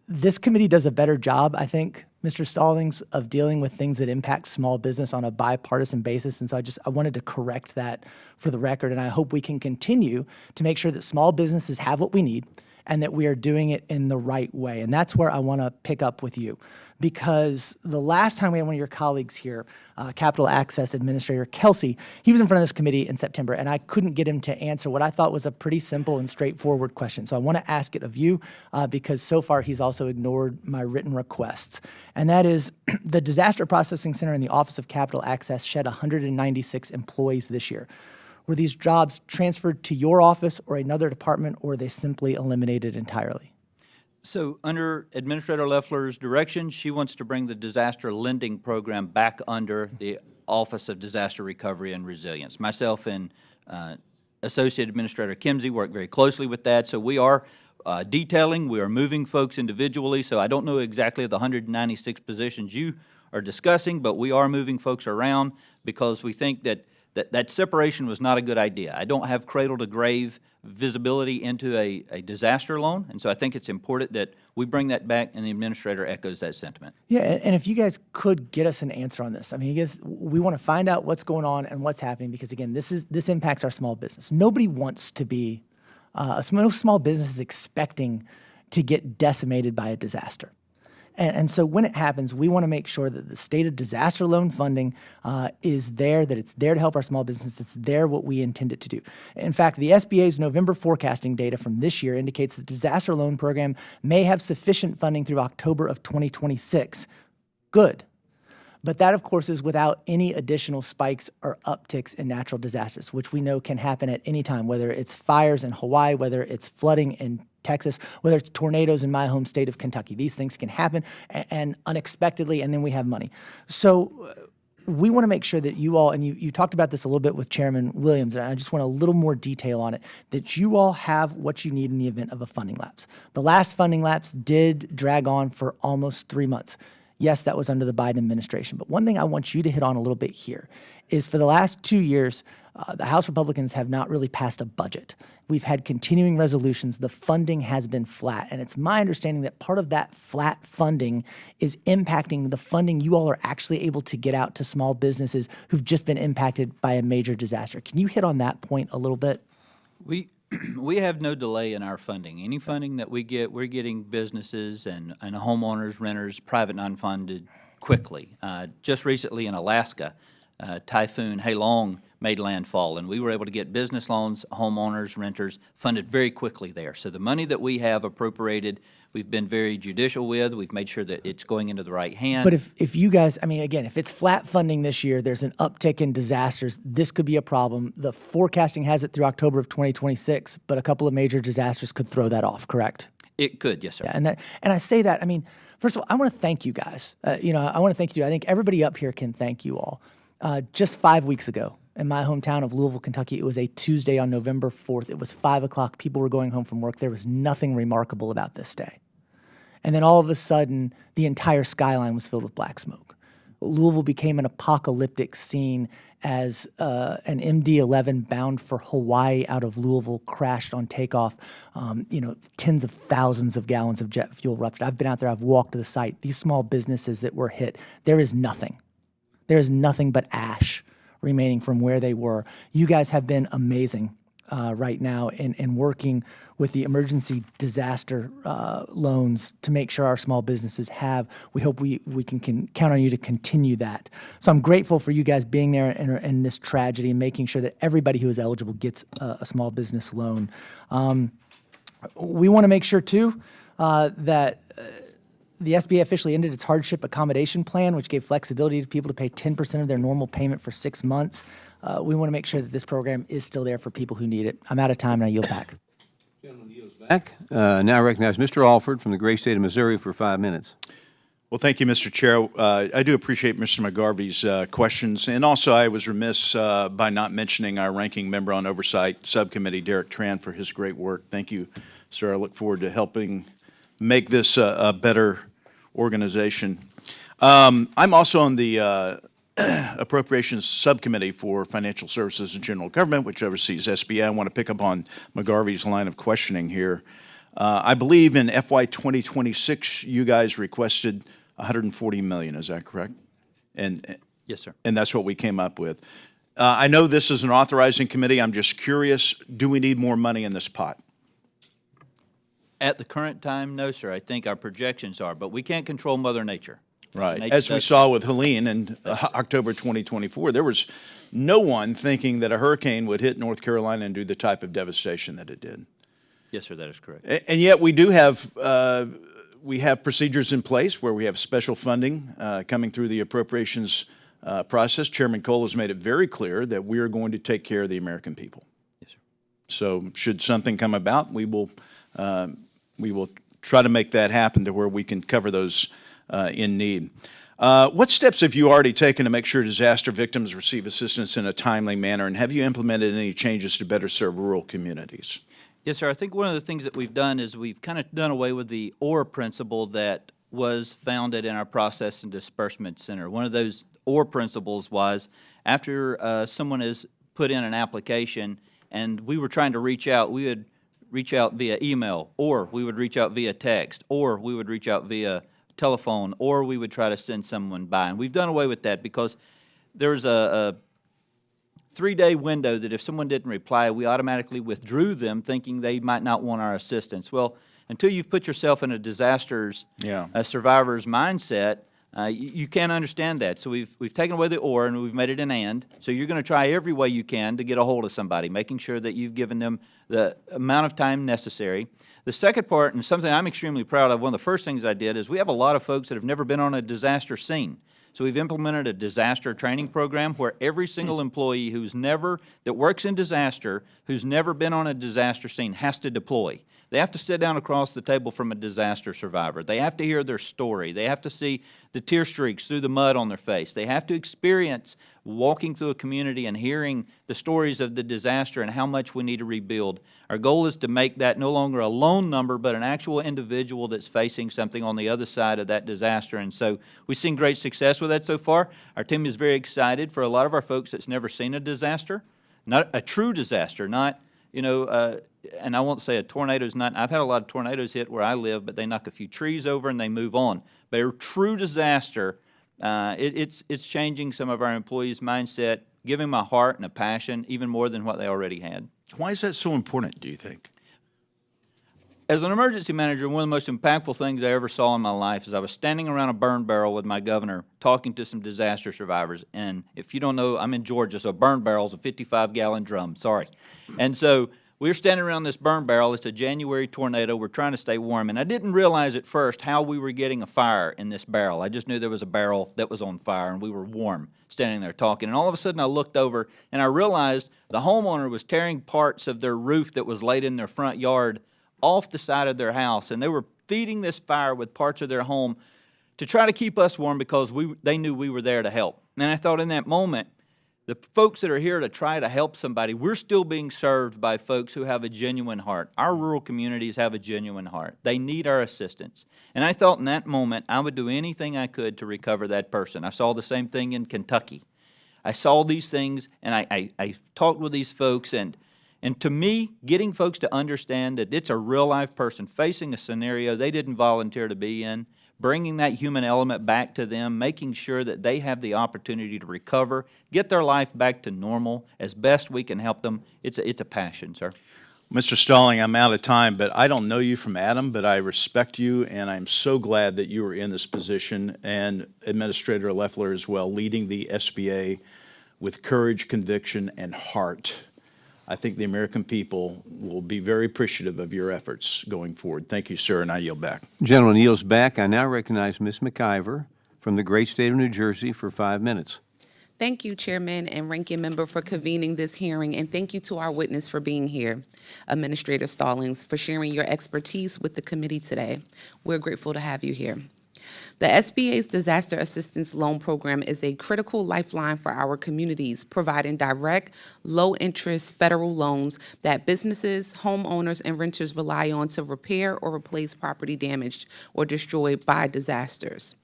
this committee does a better job, I think, Mr. Stallings, of dealing with things that impact small business on a bipartisan basis. And so I wanted to correct that for the record. And I hope we can continue to make sure that small businesses have what we need and that we are doing it in the right way. And that's where I want to pick up with you. Because the last time we had one of your colleagues here, Capital Access Administrator Kelsey, he was in front of this committee in September, and I couldn't get him to answer what I thought was a pretty simple and straightforward question. So I want to ask it of you because so far he's also ignored my written requests. And that is, the Disaster Processing Center in the Office of Capital Access shed 196 employees this year. Were these jobs transferred to your office or another department, or were they simply eliminated entirely? So under Administrator Loeffler's direction, she wants to bring the disaster lending program back under the Office of Disaster Recovery and Resilience. Myself and Associate Administrator Kimsey work very closely with that. So we are detailing, we are moving folks individually. So I don't know exactly the 196 positions you are discussing, but we are moving folks around because we think that that separation was not a good idea. I don't have cradle-to-grave visibility into a disaster loan, and so I think it's important that we bring that back, and the administrator echoes that sentiment. Yeah, and if you guys could get us an answer on this. I mean, I guess we want to find out what's going on and what's happening because, again, this impacts our small business. Nobody wants to be, no small business is expecting to get decimated by a disaster. And so when it happens, we want to make sure that the state of disaster loan funding is there, that it's there to help our small business, it's there what we intend it to do. In fact, the SBA's November forecasting data from this year indicates the disaster loan program may have sufficient funding through October of 2026. Good. But that, of course, is without any additional spikes or upticks in natural disasters, which we know can happen at any time, whether it's fires in Hawaii, whether it's flooding in Texas, whether it's tornadoes in my home state of Kentucky. These things can happen and unexpectedly, and then we have money. So we want to make sure that you all, and you talked about this a little bit with Chairman Williams, and I just want a little more detail on it, that you all have what you need in the event of a funding lapse. The last funding lapse did drag on for almost 3 months. Yes, that was under the Biden administration. But one thing I want you to hit on a little bit here is for the last 2 years, the House Republicans have not really passed a budget. We've had continuing resolutions. The funding has been flat. And it's my understanding that part of that flat funding is impacting the funding you all are actually able to get out to small businesses who've just been impacted by a major disaster. Can you hit on that point a little bit? We have no delay in our funding. Any funding that we get, we're getting businesses and homeowners, renters, private non-funded quickly. Just recently in Alaska, Typhoon Hailong made landfall, and we were able to get business loans, homeowners, renters funded very quickly there. So the money that we have appropriated, we've been very judicial with. We've made sure that it's going into the right hands. But if you guys, I mean, again, if it's flat funding this year, there's an uptick in disasters, this could be a problem. The forecasting has it through October of 2026, but a couple of major disasters could throw that off, correct? It could, yes, sir. Yeah, and I say that, I mean, first of all, I want to thank you guys. I want to thank you. I think everybody up here can thank you all. Just 5 weeks ago, in my hometown of Louisville, Kentucky, it was a Tuesday on November 4th. It was 5 o'clock. People were going home from work. There was nothing remarkable about this day. And then all of a sudden, the entire skyline was filled with black smoke. Louisville became an apocalyptic scene as an MD-11 bound for Hawaii out of Louisville crashed on takeoff. Tens of thousands of gallons of jet fuel erupted. I've been out there. I've walked to the site. These small businesses that were hit, there is nothing. There is nothing but ash remaining from where they were. You guys have been amazing right now in working with the emergency disaster loans to make sure our small businesses have. We hope we can count on you to continue that. So I'm grateful for you guys being there in this tragedy and making sure that everybody who is eligible gets a small business loan. We want to make sure, too, that the SBA officially ended its hardship accommodation plan, which gave flexibility to people to pay 10% of their normal payment for 6 months. We want to make sure that this program is still there for people who need it. I'm out of time, and I yield back. Gentleman yields back. Now I recognize Mr. Alford from the great state of Missouri for 5 minutes. Well, thank you, Mr. Chair. I do appreciate Mr. McGarvey's questions, and also I was remiss by not mentioning our ranking member on Oversight Subcommittee, Derek Tran, for his great work. Thank you, sir. I look forward to helping make this a better organization. I'm also on the Appropriations Subcommittee for Financial Services and General Government, which oversees SBA. I want to pick up on McGarvey's line of questioning here. I believe in FY 2026, you guys requested $140 million. Is that correct? And Yes, sir. And that's what we came up with. I know this is an authorizing committee. I'm just curious, do we need more money in this pot? At the current time, no, sir. I think our projections are, but we can't control Mother Nature. Right. Nature As we does- saw with Helene in October 2024, there was no one thinking that a hurricane would hit North Carolina and do the type of devastation that it did. Yes, sir, that is correct. And yet we do have procedures in place where we have special funding coming through the appropriations process. Chairman Cole has made it very clear that we are going to take care of the American people. Yes, sir. So should something come about, we will try to make that happen to where we can cover those in need. What steps have you already taken to make sure disaster victims receive assistance in a timely manner, and have you implemented any changes to better serve rural communities? Yes, sir. I think one of the things that we've done is we've kind of done away with the OR principle that was founded in our Process and Disbursement Center. One of those OR principles was after someone has put in an application and we were trying to reach out, we would reach out via email, or we would reach out via text, or we would reach out via telephone, or we would try to send someone by. And we've done away with that because there's a 3-day window that if someone didn't reply, we automatically withdrew them thinking they might not want our assistance. Well, until you've put yourself in a a survivor's mindset, you can't understand that. So we've taken away the or and we've made it an and. So you're going to try every way you can to get a hold of somebody, making sure that you've given them the amount of time necessary. The second part, and something I'm extremely proud of, one of the first things I did is we have a lot of folks that have never been on a disaster scene. So we've implemented a disaster training program where every single employee that works in disaster, who's never been on a disaster scene, has to deploy. They have to sit down across the table from a disaster survivor. They have to hear their story. They have to see the tear streaks through the mud on their face. They have to experience walking through a community and hearing the stories of the disaster and how much we need to rebuild. Our goal is to make that no longer a lone number, but an actual individual that's facing something on the other side of that disaster. And so we've seen great success with that so far. Our team is very excited for a lot of our folks that's never seen a disaster, not a true disaster, not, and I won't say a tornado's not, I've had a lot of tornadoes hit where I live, but they knock a few trees over and they move on. But a true disaster, it's changing some of our employees' mindset, giving them a heart and a passion, even more than what they already had. Why is that so important, do you think? As an emergency manager, one of the most impactful things I ever saw in my life is I was standing around a burn barrel with my governor talking to some disaster survivors. And if you don't know, I'm in Georgia, so a burn barrel is a 55-gallon drum, sorry. And so we were standing around this burn barrel. It's a January tornado. We're trying to stay warm. And I didn't realize at first how we were getting a fire in this barrel. I just knew there was a barrel that was on fire, and we were warm standing there talking. And all of a sudden I looked over, and I realized the homeowner was tearing parts of their roof that was laid in their front yard off the side of their house, and they were feeding this fire with parts of their home to try to keep us warm because they knew we were there to help. And I thought in that moment, the folks that are here to try to help somebody, we're still being served by folks who have a genuine heart. Our rural communities have a genuine heart. They need our assistance. And I thought in that moment I would do anything I could to recover that person. I saw the same thing in Kentucky. I saw these things, and I talked with these folks, and to me, getting folks to understand that it's a real-life person facing a scenario they didn't volunteer to be in, bringing that human element back to them, making sure that they have the opportunity to recover, get their life back to normal as best we can help them, it's a passion, sir. Mr. Stallings, I'm out of time, but I don't know you from Adam, but I respect you, and I'm so glad that you are in this position, and Administrator Loeffler as well, leading the SBA with courage, conviction, and heart. I think the American people will be very appreciative of your efforts going forward. Thank you, sir, and I yield back. Gentleman yields back. I now recognize Ms. McIver from the great state of New Jersey for 5 minutes. Thank you, Chairman and Ranking Member, for convening this hearing, and thank you to our witness for being here, Administrator Stallings, for sharing your expertise with the committee today. We're grateful to have you here. The SBA's Disaster Assistance Loan Program is a critical lifeline for our communities, providing direct, low-interest federal loans that businesses, homeowners, and renters rely on to repair or replace property damaged or destroyed by disasters.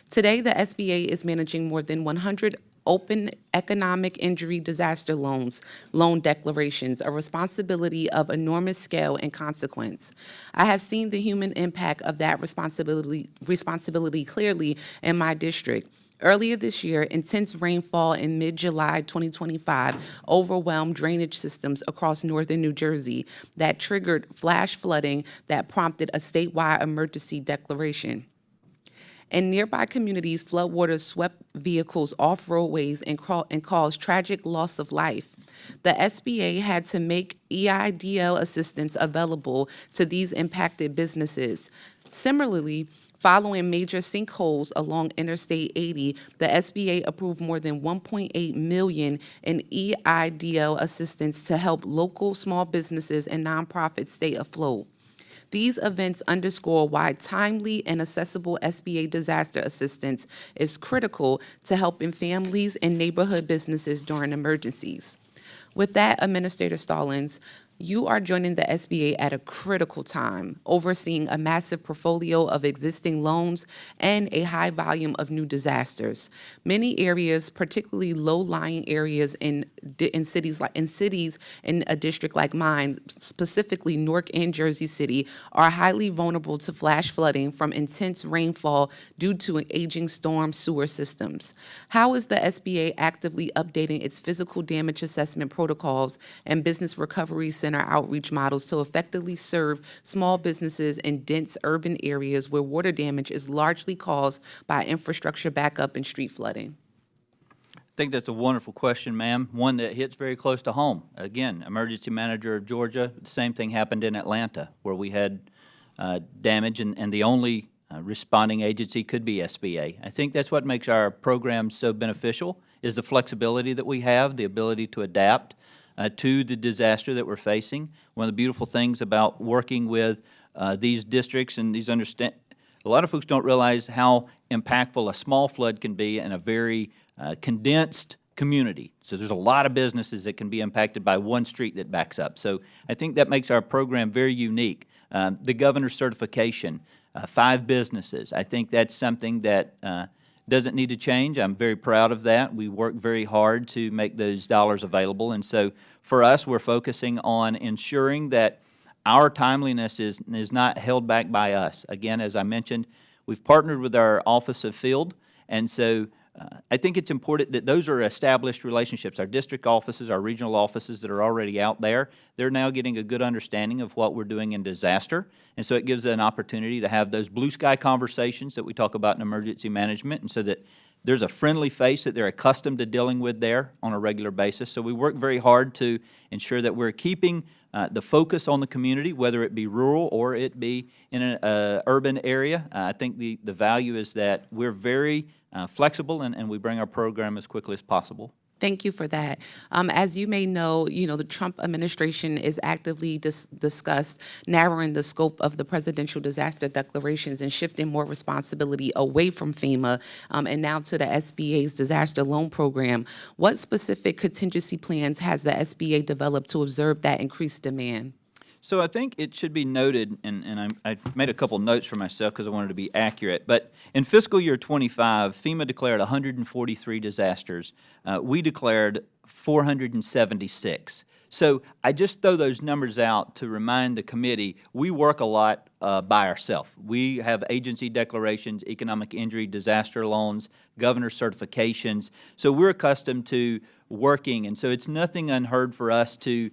Today, the SBA is managing more than 100 open economic injury disaster loan declarations, a responsibility of enormous scale and consequence. I have seen the human impact of that responsibility clearly in my district. Earlier this year, intense rainfall in mid-July 2025 overwhelmed drainage systems across northern New Jersey that triggered flash flooding that prompted a statewide emergency declaration. In nearby communities, floodwaters swept vehicles off roadways and caused tragic loss of life. The SBA had to make EIDL assistance available to these impacted businesses. Similarly, following major sinkholes along Interstate 80, the SBA approved more than $1.8 million in EIDL assistance to help local small businesses and nonprofits stay afloat. These events underscore why timely and accessible SBA disaster assistance is critical to helping families and neighborhood businesses during emergencies. With that, Administrator Stallings, you are joining the SBA at a critical time, overseeing a massive portfolio of existing loans and a high volume of new disasters. Many areas, particularly low-lying areas in cities in a district like mine, specifically Newark and Jersey City, are highly vulnerable to flash flooding from intense rainfall due to aging storm sewer systems. How is the SBA actively updating its physical damage assessment protocols and business recovery centers center outreach models to effectively serve small businesses in dense urban areas where water damage is largely caused by infrastructure backup and street flooding? I think that's a wonderful question, ma'am, one that hits very close to home. Again, emergency manager of Georgia, the same thing happened in Atlanta, where we had damage, and the only responding agency could be SBA. I think that's what makes our program so beneficial, is the flexibility that we have, the ability to adapt to the disaster that we're facing. One of the beautiful things about working with these districts and these a lot of folks don't realize how impactful a small flood can be in a very condensed community. So there's a lot of businesses that can be impacted by one street that backs up. So I think that makes our program very unique. The governor's certification, 5 businesses, I think that's something that doesn't need to change. I'm very proud of that. We work very hard to make those dollars available. And so for us, we're focusing on ensuring that our timeliness is not held back by us. Again, as I mentioned, we've partnered with our Office of Field, and so I think it's important that those are established relationships. Our district offices, our regional offices that are already out there, they're now getting a good understanding of what we're doing in disaster, and so it gives an opportunity to have those blue sky conversations that we talk about in emergency management, and so that there's a friendly face that they're accustomed to dealing with there on a regular basis. So we work very hard to ensure that we're keeping the focus on the community, whether it be rural or it be in an urban area. I think the value is that we're very flexible and we bring our program as quickly as possible. Thank you for that. As you may know, the Trump administration is actively discussed narrowing the scope of the presidential disaster declarations and shifting more responsibility away from FEMA and now to the SBA's disaster loan program. What specific contingency plans has the SBA developed to observe that increased demand? So I think it should be noted, and I made a couple notes for myself because I wanted to be accurate, but in fiscal year 25, FEMA declared 143 disasters. We declared 476. So I just throw those numbers out to remind the committee, we work a lot by ourselves. We have agency declarations, economic injury, disaster loans, governor certifications. So we're accustomed to working, and so it's nothing unheard for us to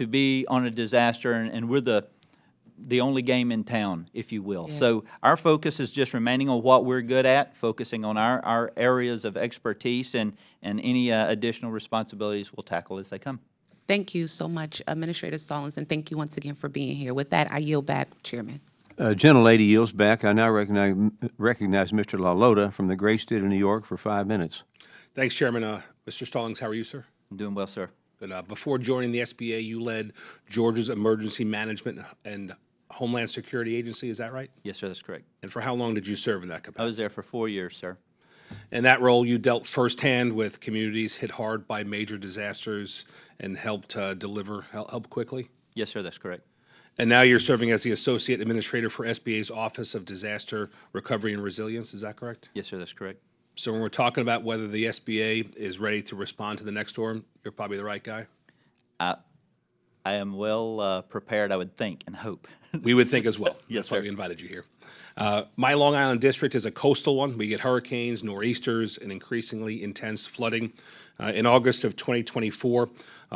be on a disaster, and we're the only game in town, if you will. Yeah. So our focus is just remaining on what we're good at, focusing on our areas of expertise, and any additional responsibilities we'll tackle as they come. Thank you so much, Administrator Stallings, and thank you once again for being here. With that, I yield back, Chairman. Gentlelady yields back. I now recognize Mr. LaLota from the great state of New York for 5 minutes. Thanks, Chairman. Mr. Stallings, how are you, sir? I'm doing well, sir. Good. Before joining the SBA, you led Georgia's Emergency Management and Homeland Security Agency, is that right? Yes, sir, that's correct. And for how long did you serve in that I capacity? was there for 4 years, sir. In that role, you dealt firsthand with communities hit hard by major disasters and helped deliver help quickly? Yes, sir, that's correct. And now you're serving as the Associate Administrator for SBA's Office of Disaster Recovery and Resilience, is that correct? Yes, sir, that's correct. So when we're talking about whether the SBA is ready to respond to the next storm, you're probably the right guy? I am well prepared, I would think and hope. We would think as well. Yes, That's why sir. we invited you here. My Long Island district is a coastal one. We get hurricanes, nor'easters, and increasingly intense flooding. In August of 2024,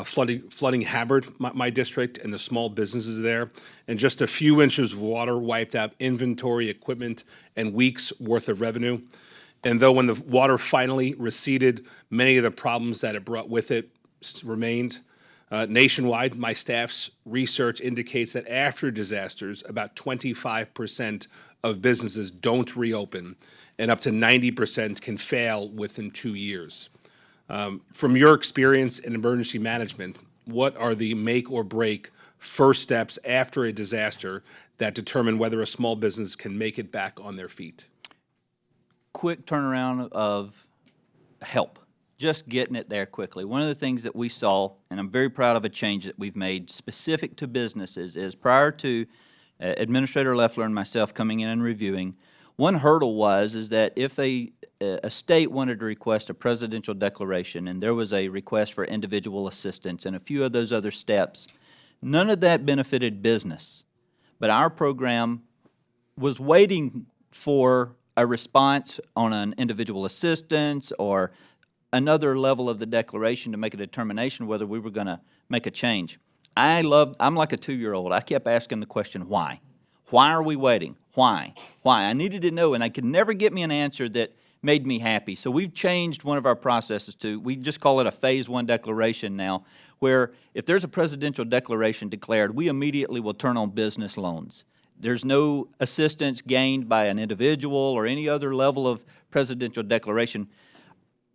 flooding hammered my district and the small businesses there, and just a few inches of water wiped out inventory, equipment, and weeks' worth of revenue. And though when the water finally receded, many of the problems that it brought with it remained. Nationwide, my staff's research indicates that after disasters, about 25% of businesses don't reopen, and up to 90% can fail within 2 years. From your experience in emergency management, what are the make or break first steps after a disaster that determine whether a small business can make it back on their feet? Quick turnaround of help, just getting it there quickly. One of the things that we saw, and I'm very proud of a change that we've made specific to businesses, is prior to Administrator Loeffler and myself coming in and reviewing, one hurdle is that if a state wanted to request a presidential declaration and there was a request for individual assistance and a few of those other steps, none of that benefited business. But our program was waiting for a response on an individual assistance or another level of the declaration to make a determination whether we were going to make a change. I'm like a 2-year-old. I kept asking the question, why? Why are we waiting? Why? Why? I needed to know, and I could never get me an answer that made me happy. So we've changed one of our processes we just call it a Phase 1 declaration now, where if there's a presidential declaration declared, we immediately will turn on business loans. There's no assistance gained by an individual or any other level of presidential declaration.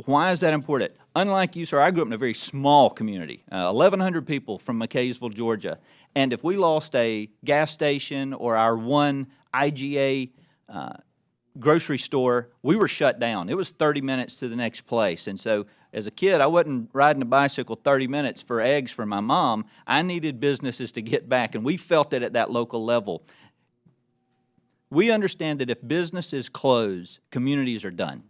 Why is that important? Unlike you, sir, I grew up in a very small community, 1,100 people from McKaysville, Georgia. And if we lost a gas station or our one IGA grocery store, we were shut down. It was 30 minutes to the next place. And so as a kid, I wasn't riding a bicycle 30 minutes for eggs for my mom. I needed businesses to get back, and we felt it at that local level. We understand that if businesses close, communities are done.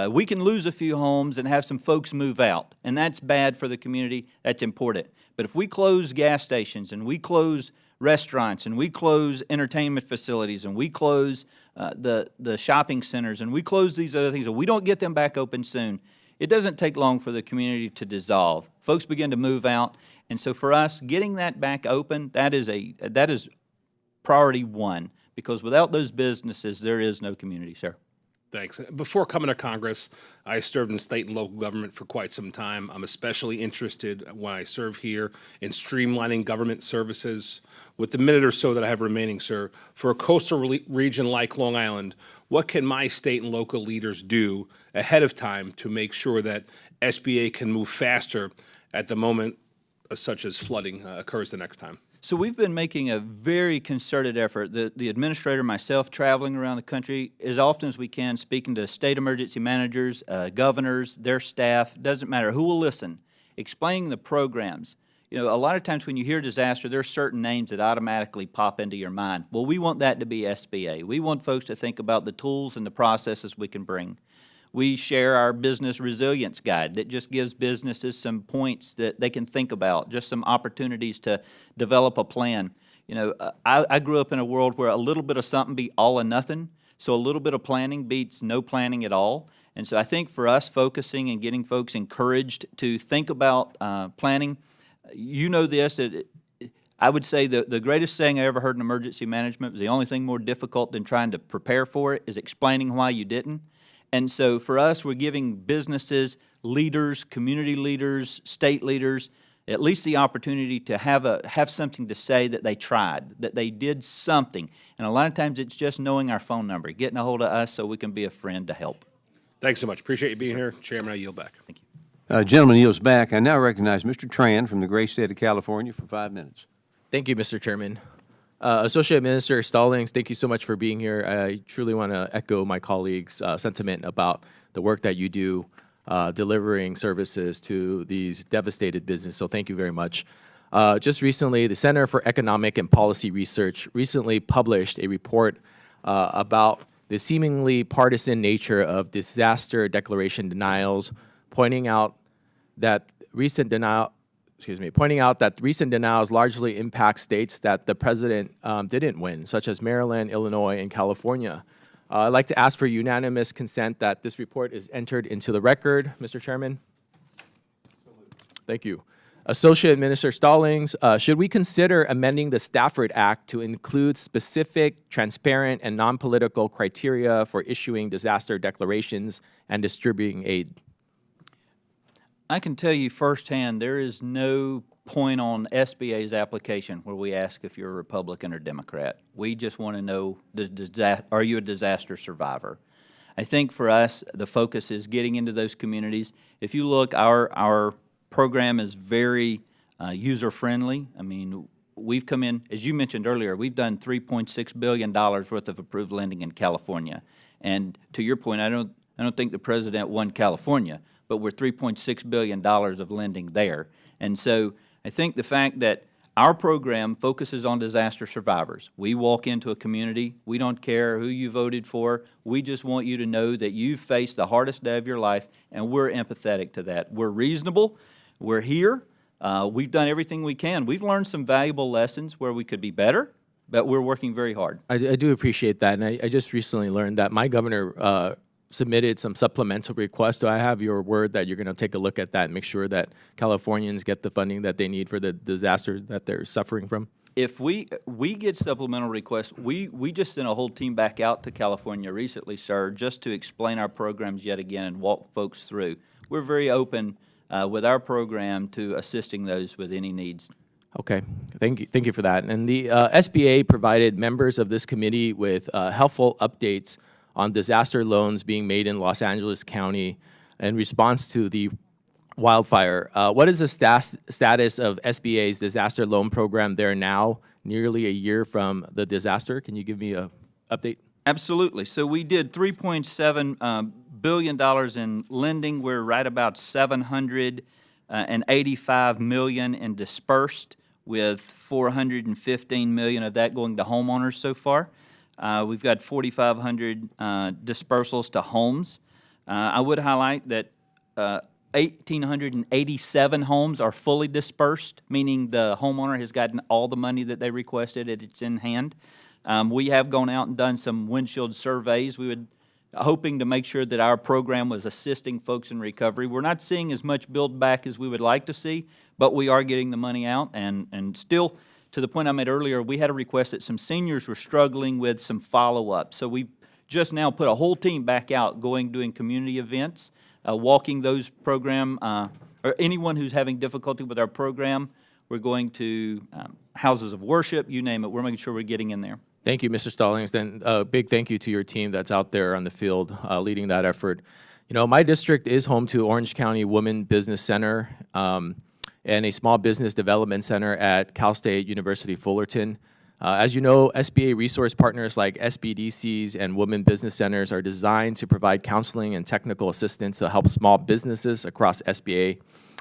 We can lose a few homes and have some folks move out, and that's bad for the community. That's important. But if we close gas stations and we close restaurants and we close entertainment facilities and we close the shopping centers and we close these other things and we don't get them back open soon, it doesn't take long for the community to dissolve. Folks begin to move out. And so for us, getting that back open, that is priority one, because without those businesses, there is no community, sir. Thanks. Before coming to Congress, I served in state and local government for quite some time. I'm especially interested when I serve here in streamlining government services. With the minute or so that I have remaining, sir, for a coastal region like Long Island, what can my state and local leaders do ahead of time to make sure that SBA can move faster at the moment such as flooding occurs the next time? So we've been making a very concerted effort, the administrator, myself, traveling around the country as often as we can, speaking to state emergency managers, governors, their staff, doesn't matter who will listen, explaining the programs. You know, a lot of times when you hear disaster, there are certain names that automatically pop into your mind. Well, we want that to be SBA. We want folks to think about the tools and the processes we can bring. We share our business resilience guide that just gives businesses some points that they can think about, just some opportunities to develop a plan. You know, I grew up in a world where a little bit of something beat all or nothing, so a little bit of planning beats no planning at all. And so I think for us, focusing and getting folks encouraged to think about planning, you know this, I would say the greatest thing I ever heard in emergency management was the only thing more difficult than trying to prepare for it is explaining why you didn't. And so for us, we're giving businesses, leaders, community leaders, state leaders, at least the opportunity to have something to say that they tried, that they did something. And a lot of times it's just knowing our phone number, getting a hold of us so we can be a friend to help. Thanks so much. Appreciate you being here. Chairman, I yield back. Thank you. Gentleman yields back. I now recognize Mr. Tran from the great state of California for 5 minutes. Thank you, Mr. Chairman. Associate Minister Stallings, thank you so much for being here. I truly want to echo my colleagues' sentiment about the work that you do delivering services to these devastated businesses, so thank you very much. Just recently, the Center for Economic and Policy Research recently published a report about the seemingly partisan nature of disaster declaration denials, pointing out that recent denials largely impact states that the president didn't win, such as Maryland, Illinois, and California. I'd like to ask for unanimous consent that this report is entered into the record, Mr. Chairman. Thank you. Associate Minister Stallings, should we consider amending the Stafford Act to include specific, transparent, and non-political criteria for issuing disaster declarations and distributing aid? I can tell you firsthand, there is no point on SBA's application where we ask if you're a Republican or Democrat. We just want to know, are you a disaster survivor? I think for us, the focus is getting into those communities. If you look, our program is very user-friendly. I mean, we've come in, as you mentioned earlier, we've done $3.6 billion worth of approved lending in California. And to your point, I don't think the president won California, but we're $3.6 billion of lending there. And so I think the fact that our program focuses on disaster survivors. We walk into a community, we don't care who you voted for, we just want you to know that you've faced the hardest day of your life, and we're empathetic to that. We're reasonable, we're here, we've done everything we can. We've learned some valuable lessons where we could be better, but we're working very hard. I do appreciate that, and I just recently learned that my governor submitted some supplemental requests. Do I have your word that you're going to take a look at that and make sure that Californians get the funding that they need for the disaster that they're suffering from? If we get supplemental requests, we just sent a whole team back out to California recently, sir, just to explain our programs yet again and walk folks through. We're very open with our program to assisting those with any needs. Okay, thank you for that. And the SBA provided members of this committee with helpful updates on disaster loans being made in Los Angeles County in response to the wildfire. What is the status of SBA's disaster loan program there now, nearly a year from the disaster? Can you give me an update? Absolutely. So we did $3.7 billion in lending. We're right about $785 million in dispersed, with $415 million of that going to homeowners so far. We've got 4,500 dispersals to homes. I would highlight that 1,887 homes are fully dispersed, meaning the homeowner has gotten all the money that they requested, it's in hand. We have gone out and done some windshield surveys. We would hoping to make sure that our program was assisting folks in recovery. We're not seeing as much build back as we would like to see, but we are getting the money out. And still, to the point I made earlier, we had a request that some seniors were struggling with some follow-up. So we just now put a whole team back out doing community events, walking those program, or anyone who's having difficulty with our program. We're going to houses of worship, you name it. We're making sure we're getting in there. Thank you, Mr. Stallings. Then a big thank you to your team that's out there on the field leading that effort. You know, my district is home to Orange County Women Business Center and a small business development center at Cal State University Fullerton. As you know, SBA resource partners like SBDCs and Women Business Centers are designed to provide counseling and technical assistance to help small businesses across SBA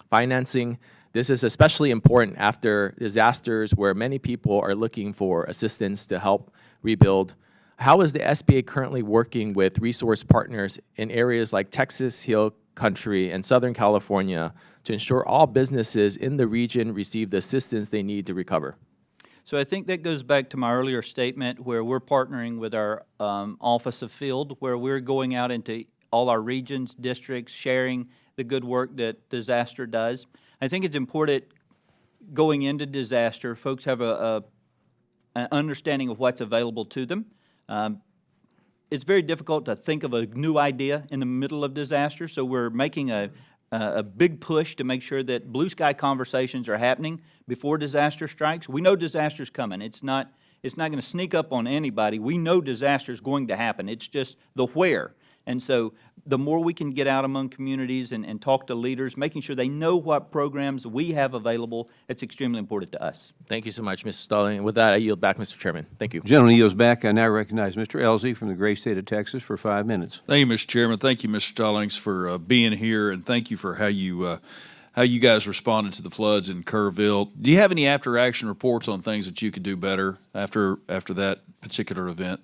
financing. This is especially important after disasters where many people are looking for assistance to help rebuild. How is the SBA currently working with resource partners in areas like Texas, Hill Country, and Southern California to ensure all businesses in the region receive the assistance they need to recover? So I think that goes back to my earlier statement where we're partnering with our Office of Field, where we're going out into all our regions, districts, sharing the good work that disaster does. I think it's important going into disaster, folks have an understanding of what's available to them. It's very difficult to think of a new idea in the middle of disaster, so we're making a big push to make sure that blue sky conversations are happening before disaster strikes. We know disaster's coming. It's not going to sneak up on anybody. We know disaster's going to happen. It's just the where. And so the more we can get out among communities and talk to leaders, making sure they know what programs we have available, it's extremely important to us. Thank you so much, Mr. Stallings. With that, I yield back, Mr. Chairman. Thank you. Gentleman yields back. I now recognize Mr. Elzey from the great state of Texas for 5 minutes. Thank you, Mr. Chairman. Thank you, Mr. Stallings, for being here, and thank you for how you guys responded to the floods in Kerrville. Do you have any after-action reports on things that you could do better after that particular event?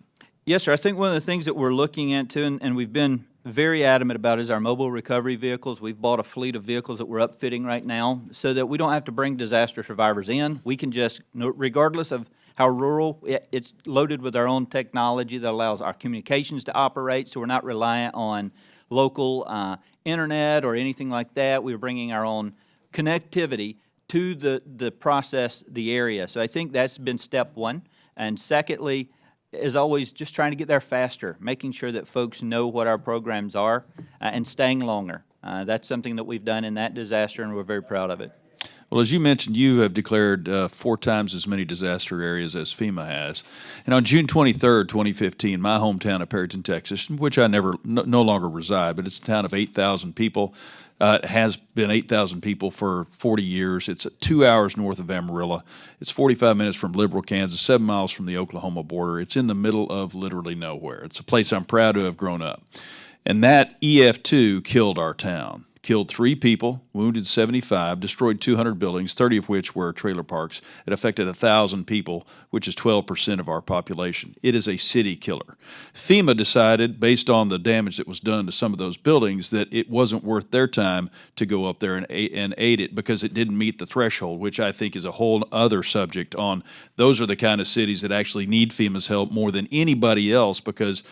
Yes, sir. I think one of the things that we're looking into, and we've been very adamant about, is our mobile recovery vehicles. We've bought a fleet of vehicles that we're upfitting right now so that we don't have to bring disaster survivors in. We can just, regardless of how rural, it's loaded with our own technology that allows our communications to operate, so we're not reliant on local internet or anything like that. We're bringing our own connectivity to the process, the area. So I think that's been step one. And secondly, as always, just trying to get there faster, making sure that folks know what our programs are and staying longer. That's something that we've done in that disaster, and we're very proud of it. Well, as you mentioned, you have declared 4 times as many disaster areas as FEMA has. And on June 23rd, 2015, my hometown of Perryton, Texas, which I no longer reside, but it's a town of 8,000 people, has been 8,000 people for 40 years. It's 2 hours north of Amarillo. It's 45 minutes from Liberal, Kansas, 7 miles from the Oklahoma border. It's in the middle of literally nowhere. It's a place I'm proud to have grown up. And that EF2 killed our town. Killed 3 people, wounded 75, destroyed 200 buildings, 30 of which were trailer parks. It affected 1,000 people, which is 12% of our population. It is a city killer. FEMA decided, based on the damage that was done to some of those buildings, that it wasn't worth their time to go up there and aid it because it didn't meet the threshold, which I think is a whole other subject on those are the kind of cities that actually need FEMA's help more than anybody else because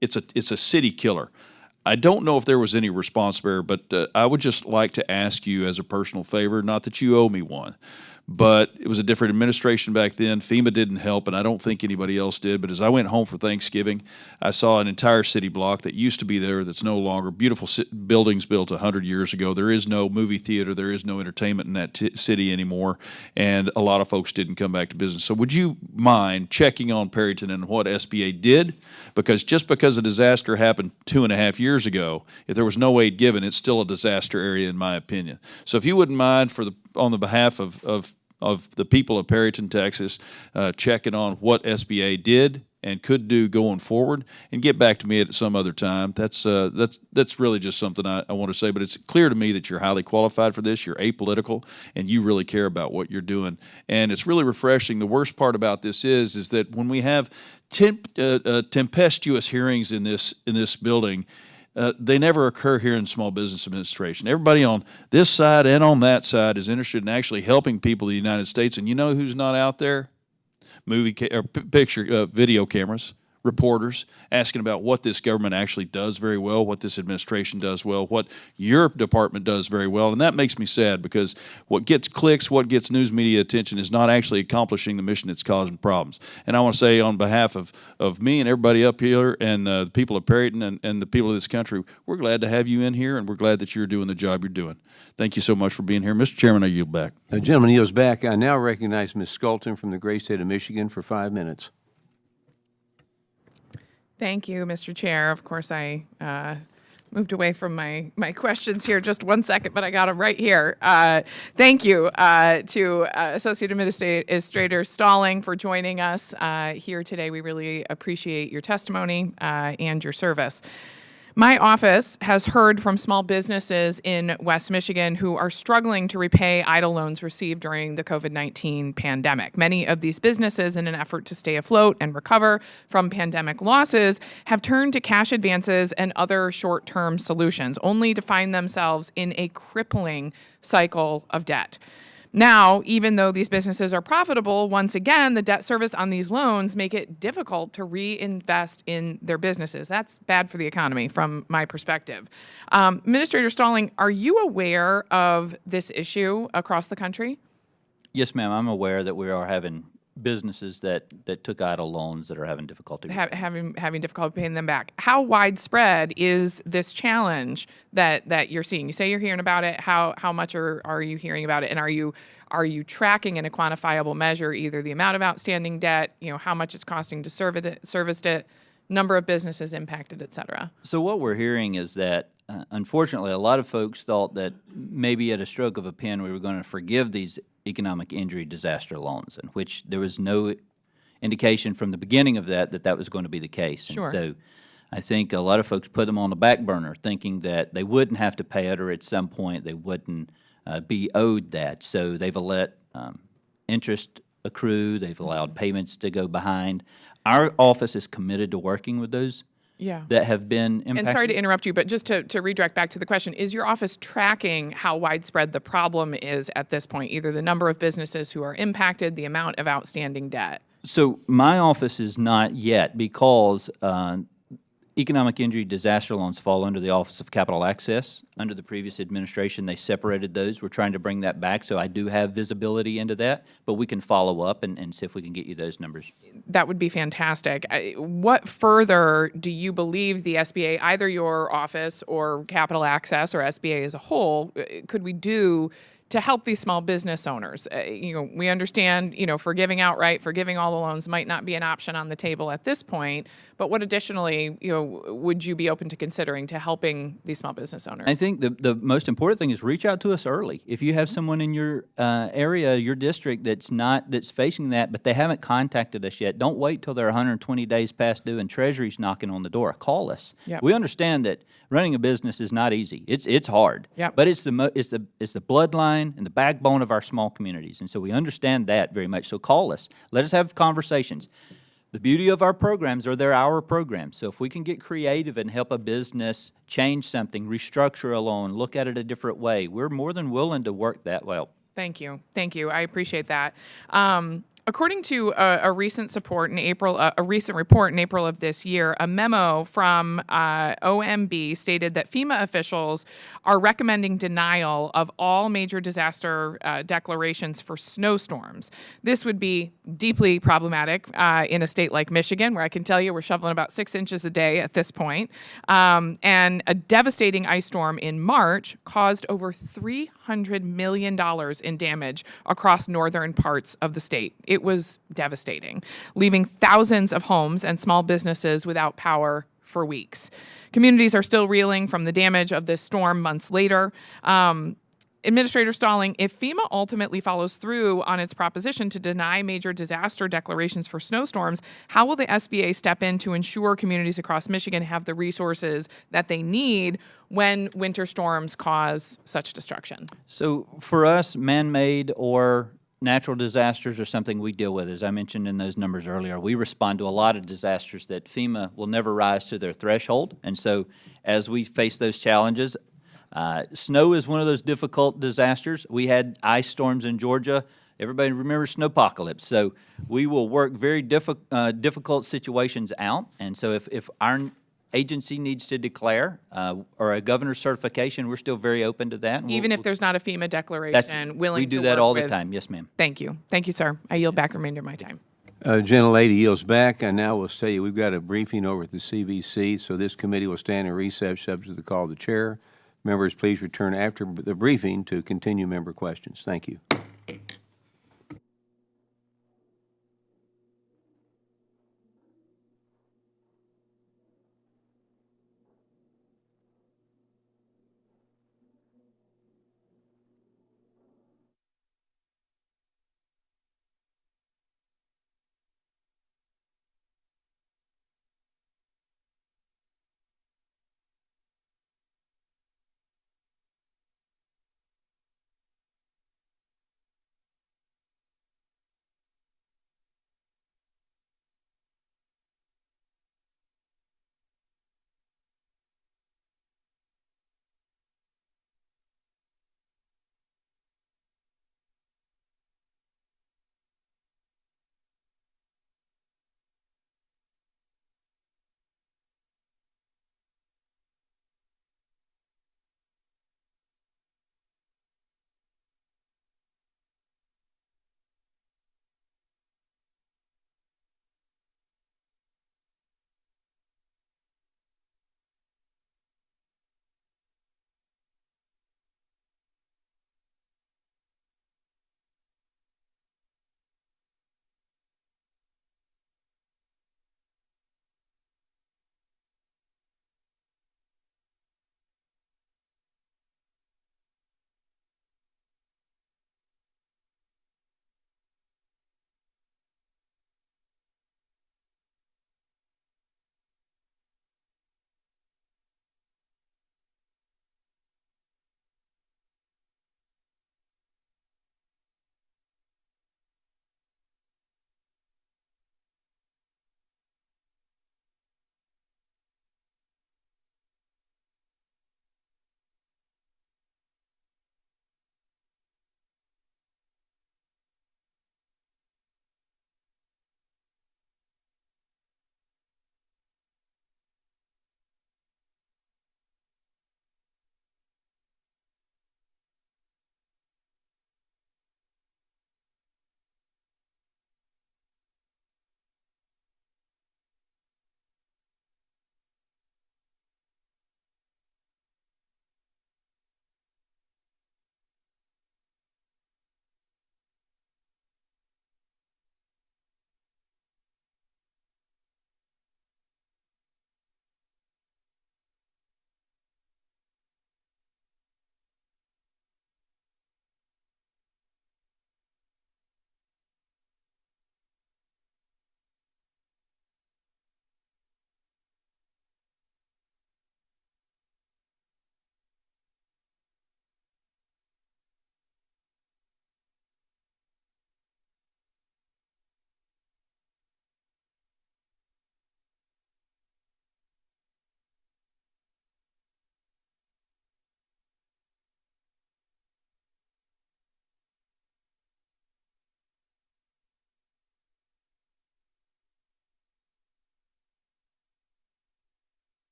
it's a city killer. I don't know if there was any response there, but I would just like to ask you as a personal favor, not that you owe me one, but it was a different administration back then. FEMA didn't help, and I don't think anybody else did. But as I went home for Thanksgiving, I saw an entire city block that used to be there that's no longer. Beautiful buildings built 100 years ago. There is no movie theater. There is no entertainment in that city anymore, and a lot of folks didn't come back to business. So would you mind checking on Perryton and what SBA did? Because just because a disaster happened 2.5 years ago, if there was no aid given, it's still a disaster area in my opinion. So if you wouldn't mind, on the behalf of the people of Perryton, Texas, checking on what SBA did and could do going forward, and get back to me at some other time. That's really just something I want to say. But it's clear to me that you're highly qualified for this. You're apolitical, and you really care about what you're doing. And it's really refreshing. The worst part about this is that when we have tempestuous hearings in this building, they never occur here in Small Business Administration. Everybody on this side and on that side is interested in actually helping people in the United States. And you know who's not out there? Video cameras, reporters asking about what this government actually does very well, what this administration does well, what your department does very well. And that makes me sad, because what gets clicks, what gets news media attention is not actually accomplishing the mission that's causing problems. And I want to say on behalf of me and everybody up here and the people of Perryton and the people of this country, we're glad to have you in here, and we're glad that you're doing the job you're doing. Thank you so much for being here. Mr. Chairman, I yield back. The gentleman yields back. I now recognize Ms. Sculton from the great state of Michigan for 5 minutes. Thank you, Mr. Chair. Of course, I moved away from my questions here just 1 second, but I got them right here. Thank you to Associate Administrator Stallings for joining us here today. We really appreciate your testimony and your service. My office has heard from small businesses in West Michigan who are struggling to repay idle loans received during the COVID-19 pandemic. Many of these businesses, in an effort to stay afloat and recover from pandemic losses, have turned to cash advances and other short-term solutions, only to find themselves in a crippling cycle of debt. Now, even though these businesses are profitable, once again, the debt service on these loans make it difficult to reinvest in their businesses. That's bad for the economy from my perspective. Administrator Stallings, are you aware of this issue across the country? Yes, ma'am. I'm aware that we are having businesses that took idle loans that are having difficulty. Having difficulty paying them back. How widespread is this challenge that you're seeing? You say you're hearing about it. How much are you hearing about it? And are you tracking in a quantifiable measure either the amount of outstanding debt, how much it's costing to service it, number of businesses impacted, et cetera? So what we're hearing is that, unfortunately, a lot of folks thought that maybe at a stroke of a pen we were going to forgive these economic injury disaster loans, in which there was no indication from the beginning of that was going to be the case. Sure. And so I think a lot of folks put them on the back burner, thinking that they wouldn't have to pay it, or at some point they wouldn't be owed that. So they've let interest accrue. They've allowed payments to go behind. Our office is committed to working with those that have been impacted. And sorry to interrupt you, but just to redirect back to the question, is your office tracking how widespread the problem is at this point, either the number of businesses who are impacted, the amount of outstanding debt? So my office is not yet, because economic injury disaster loans fall under the Office of Capital Access. Under the previous administration, they separated those. We're trying to bring that back, so I do have visibility into that, but we can follow up and see if we can get you those numbers. That would be fantastic. What further do you believe the SBA, either your office or Capital Access or SBA as a whole, could we do to help these small business owners? We understand, forgiving outright, forgiving all the loans might not be an option on the table at this point, but what additionally, would you be open to considering to helping these small business owners? I think the most important thing is reach out to us early. If you have someone in your area, your district that's facing that, but they haven't contacted us yet, don't wait till they're 120 days past due and Treasury's knocking on the door. Call us. Yep. We understand that running a business is not easy. It's hard. Yep. But it's the bloodline and the backbone of our small communities, and so we understand that very much. So call us. Let us have conversations. The beauty of our programs are they're our programs. So if we can get creative and help a business change something, restructure a loan, look at it a different way, we're more than willing to work that well. Thank you. I appreciate that. According to a recent report in April of this year, a memo from OMB stated that FEMA officials are recommending denial of all major disaster declarations for snowstorms. This would be deeply problematic in a state like Michigan, where I can tell you we're shoveling about 6 inches a day at this point. And a devastating ice storm in March caused over $300 million in damage across northern parts of the state. It was devastating, leaving thousands of homes and small businesses without power for weeks. Communities are still reeling from the damage of this storm months later. Administrator Stallings, if FEMA ultimately follows through on its proposition to deny major disaster declarations for snowstorms, how will the SBA step in to ensure communities across Michigan have the resources that they need when winter storms cause such destruction? So for us, man-made or natural disasters are something we deal with. As I mentioned in those numbers earlier, we respond to a lot of disasters that FEMA will never rise to their threshold. And so as we face those challenges, snow is one of those difficult disasters. We had ice storms in Georgia. Everybody remembers snowpocalypse. So we will work very difficult situations out. And so if our agency needs to declare or a governor's certification, we're still very open to that. Even if there's not a FEMA declaration, willing we do to that work all the with- time. Yes, ma'am. Thank you. Thank you, sir. I yield back the remainder of my time. Gentlelady yields back. I now will tell you we've got a briefing over at the CVC, so this committee will stand in recess subject to the call of the chair. Members, please return after the briefing to continue member questions. Thank you.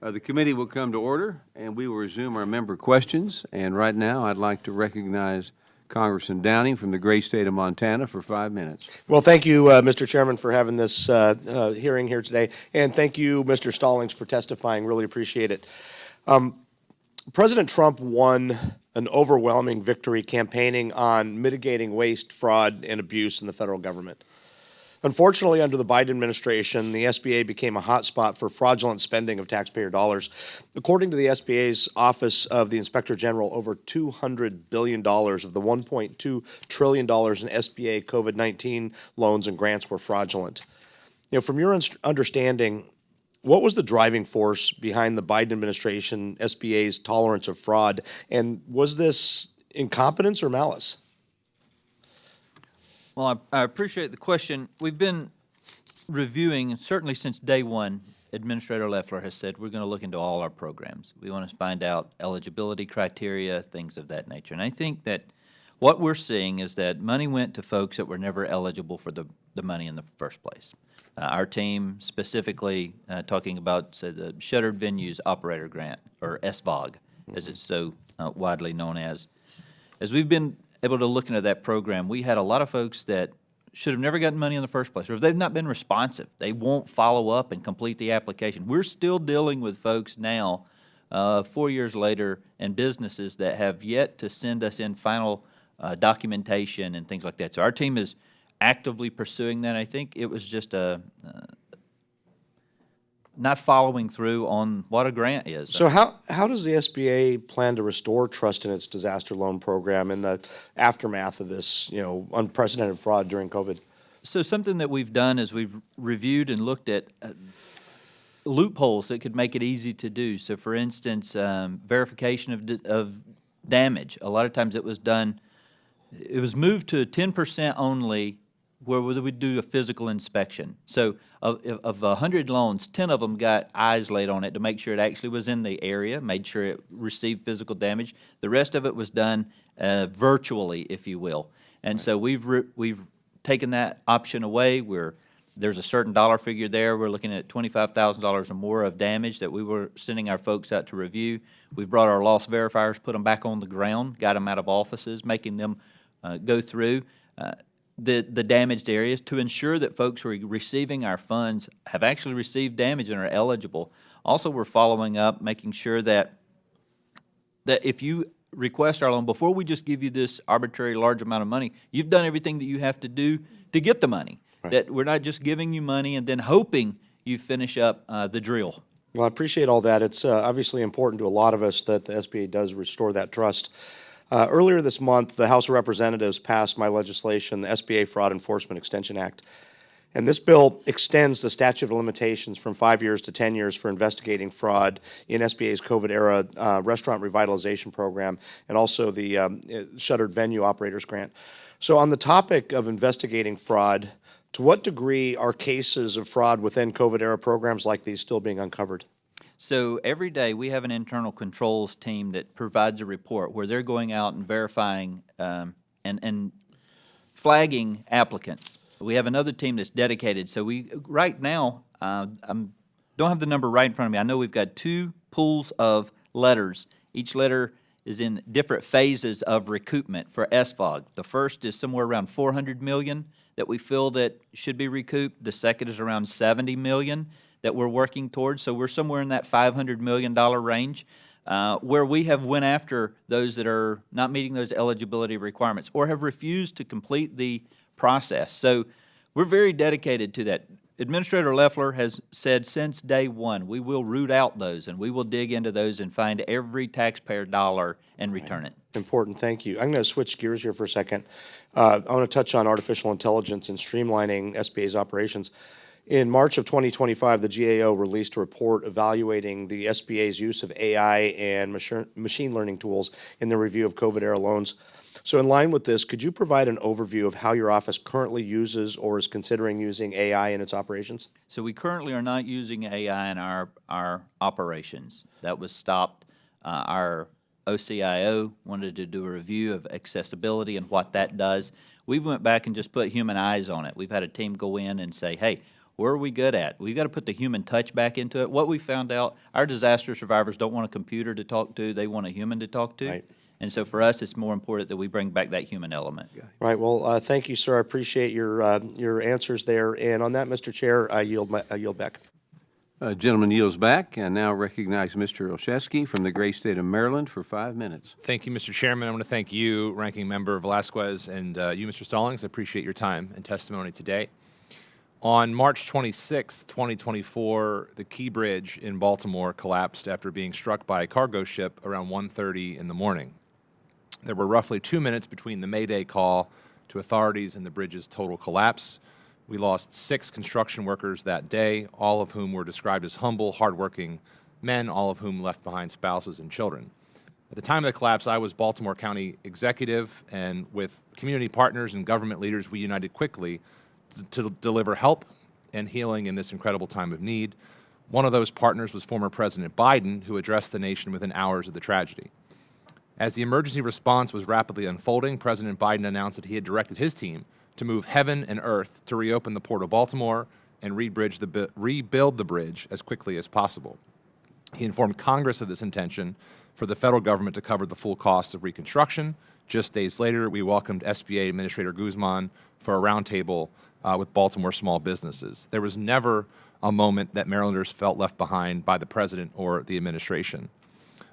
The committee will come to order, and we will resume our member questions. And right now, I'd like to recognize Congressman Downing from the great state of Montana for 5 minutes. Well, thank you, Mr. Chairman, for having this hearing here today, and thank you, Mr. Stallings, for testifying. Really appreciate it. President Trump won an overwhelming victory campaigning on mitigating waste, fraud, and abuse in the federal government. Unfortunately, under the Biden administration, the SBA became a hotspot for fraudulent spending of taxpayer dollars. According to the SBA's Office of the Inspector General, over $200 billion of the $1.2 trillion in SBA COVID-19 loans and grants were fraudulent. From your understanding, what was the driving force behind the Biden administration SBA's tolerance of fraud, and was this incompetence or malice? Well, I appreciate the question. We've been reviewing, certainly since day one, Administrator Loeffler has said we're going to look into all our programs. We want to find out eligibility criteria, things of that nature. And I think that what we're seeing is that money went to folks that were never eligible for the money in the first place. Our team specifically talking about, say, the Shuttered Venues Operator Grant, or SVOG, as it's so widely known as. As we've been able to look into that program, we had a lot of folks that should have never gotten money in the first place, or if they've not been responsive, they won't follow up and complete the application. We're still dealing with folks now, 4 years later, and businesses that have yet to send us in final documentation and things like that. So our team is actively pursuing that. I think it was just not following through on what a grant is. So how does the SBA plan to restore trust in its disaster loan program in the aftermath of this, unprecedented fraud during COVID? So something that we've done is we've reviewed and looked at loopholes that could make it easy to do. So for instance, verification of damage. A lot of times it was moved to 10% only where we'd do a physical inspection. So of 100 loans, 10 of them got eyes laid on it to make sure it actually was in the area, made sure it received physical damage. The rest of it was done virtually, if you will. And so we've taken that option away. There's a certain dollar figure there. We're looking at $25,000 or more of damage that we were sending our folks out to review. We've brought our loss verifiers, put them back on the ground, got them out of offices, making them go through the damaged areas to ensure that folks who are receiving our funds have actually received damage and are eligible. Also, we're following up, making sure that if you request our loan, before we just give you this arbitrary large amount of money, you've done everything that you have to do to get the money. Right. That we're not just giving you money and then hoping you finish up the drill. Well, I appreciate all that. It's obviously important to a lot of us that the SBA does restore that trust. Earlier this month, the House of Representatives passed my legislation, the SBA Fraud Enforcement Extension Act. And this bill extends the statute of limitations from 5 years to 10 years for investigating fraud in SBA's COVID-era restaurant revitalization program and also the Shuttered Venue Operators Grant. So on the topic of investigating fraud, to what degree are cases of fraud within COVID-era programs like these still being uncovered? So every day we have an internal controls team that provides a report where they're going out and verifying and flagging applicants. We have another team that's dedicated. So we right now don't have the number right in front of me. I know we've got 2 pools of letters. Each letter is in different phases of recoupment for SVOG. The first is somewhere around $400 million that we feel that should be recouped. The second is around $70 million that we're working towards. So we're somewhere in that $500 million range where we have went after those that are not meeting those eligibility requirements or have refused to complete the process. So we're very dedicated to that. Administrator Loeffler has said since day one, we will root out those and we will dig into those and find every taxpayer dollar and return it. Important, thank you. I'm going to switch gears here for a second. I want to touch on artificial intelligence and streamlining SBA's operations. In March of 2025, the GAO released a report evaluating the SBA's use of AI and machine learning tools in the review of COVID-era loans. So in line with this, could you provide an overview of how your office currently uses or is considering using AI in its operations? So we currently are not using AI in our operations. That was stopped. Our OCIO wanted to do a review of accessibility and what that does. We went back and just put human eyes on it. We've had a team go in and say, hey, Where are we good at? We've got to put the human touch back into it. What we found out, our disaster survivors don't want a computer to talk to, they want a human to talk to. Right. And so for us, it's more important that we bring back that human element. Right. Well, thank you, sir. I appreciate your answers there. And on that, Mr. Chair, I yield back. Gentleman yields back, and now recognize Mr. Olszewski from the great state of Maryland for 5 minutes. Thank you, Mr. Chairman. I want to thank you, Ranking Member Velasquez, and you, Mr. Stallings. I appreciate your time and testimony today. On March 26, 2024, the Key Bridge in Baltimore collapsed after being struck by a cargo ship around 1:30 in the morning. There were roughly 2 minutes between the Mayday call to authorities and the bridge's total collapse. We lost 6 construction workers that day, all of whom were described as humble, hardworking men, all of whom left behind spouses and children. At the time of the collapse, I was Baltimore County executive, and with community partners and government leaders, we united quickly to deliver help and healing in this incredible time of need. One of those partners was former President Biden, who addressed the nation within hours of the tragedy. As the emergency response was rapidly unfolding, President Biden announced that he had directed his team to move heaven and earth to reopen the Port of Baltimore and rebuild the bridge as quickly as possible. He informed Congress of this intention for the federal government to cover the full cost of reconstruction. Just days later, we welcomed SBA Administrator Guzman for a roundtable with Baltimore small businesses. There was never a moment that Marylanders felt left behind by the president or the administration.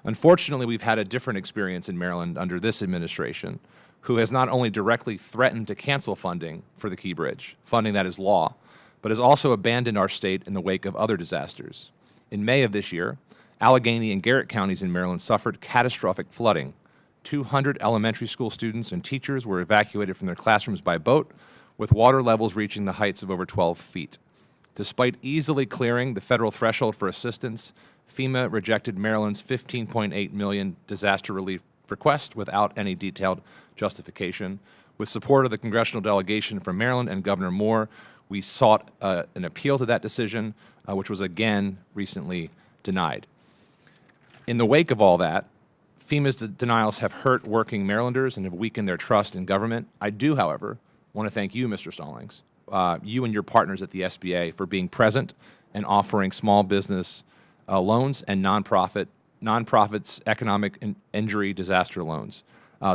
Unfortunately, we've had a different experience in Maryland under this administration, who has not only directly threatened to cancel funding for the Key Bridge, funding that is law, but has also abandoned our state in the wake of other disasters. In May of this year, Allegheny and Garrett counties in Maryland suffered catastrophic flooding. 200 elementary school students and teachers were evacuated from their classrooms by boat, with water levels reaching the heights of over 12 feet. Despite easily clearing the federal threshold for assistance, FEMA rejected Maryland's $15.8 million disaster relief request without any detailed justification. With support of the congressional delegation from Maryland and Governor Moore, we sought an appeal to that decision, which was again recently denied. In the wake of all that, FEMA's denials have hurt working Marylanders and have weakened their trust in government. I do, however, want to thank you, Mr. Stallings, you and your partners at the SBA for being present and offering small business loans and nonprofits economic injury disaster loans.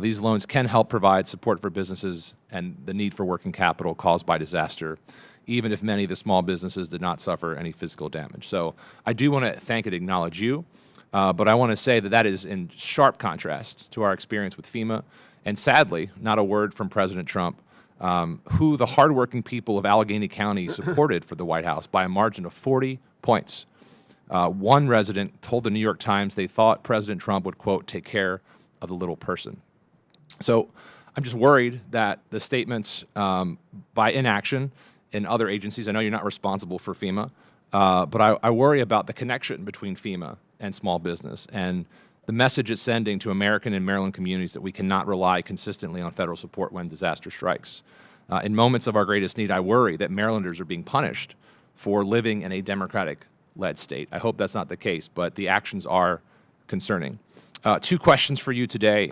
These loans can help provide support for businesses and the need for working capital caused by disaster, even if many of the small businesses did not suffer any physical damage. So I do want to thank and acknowledge you, but I want to say that that is in sharp contrast to our experience with FEMA, and sadly, not a word from President Trump, who the hardworking people of Allegheny County supported for the White House by a margin of 40 points. One resident told the New York Times they thought President Trump would, quote, take care of the little person. So I'm just worried that the statements by inaction in other agencies, I know you're not responsible for FEMA, but I worry about the connection between FEMA and small business and the message it's sending to American and Maryland communities that we cannot rely consistently on federal support when disaster strikes. In moments of our greatest need, I worry that Marylanders are being punished for living in a Democratic-led state. I hope that's not the case, but the actions are concerning. 2 questions for you today.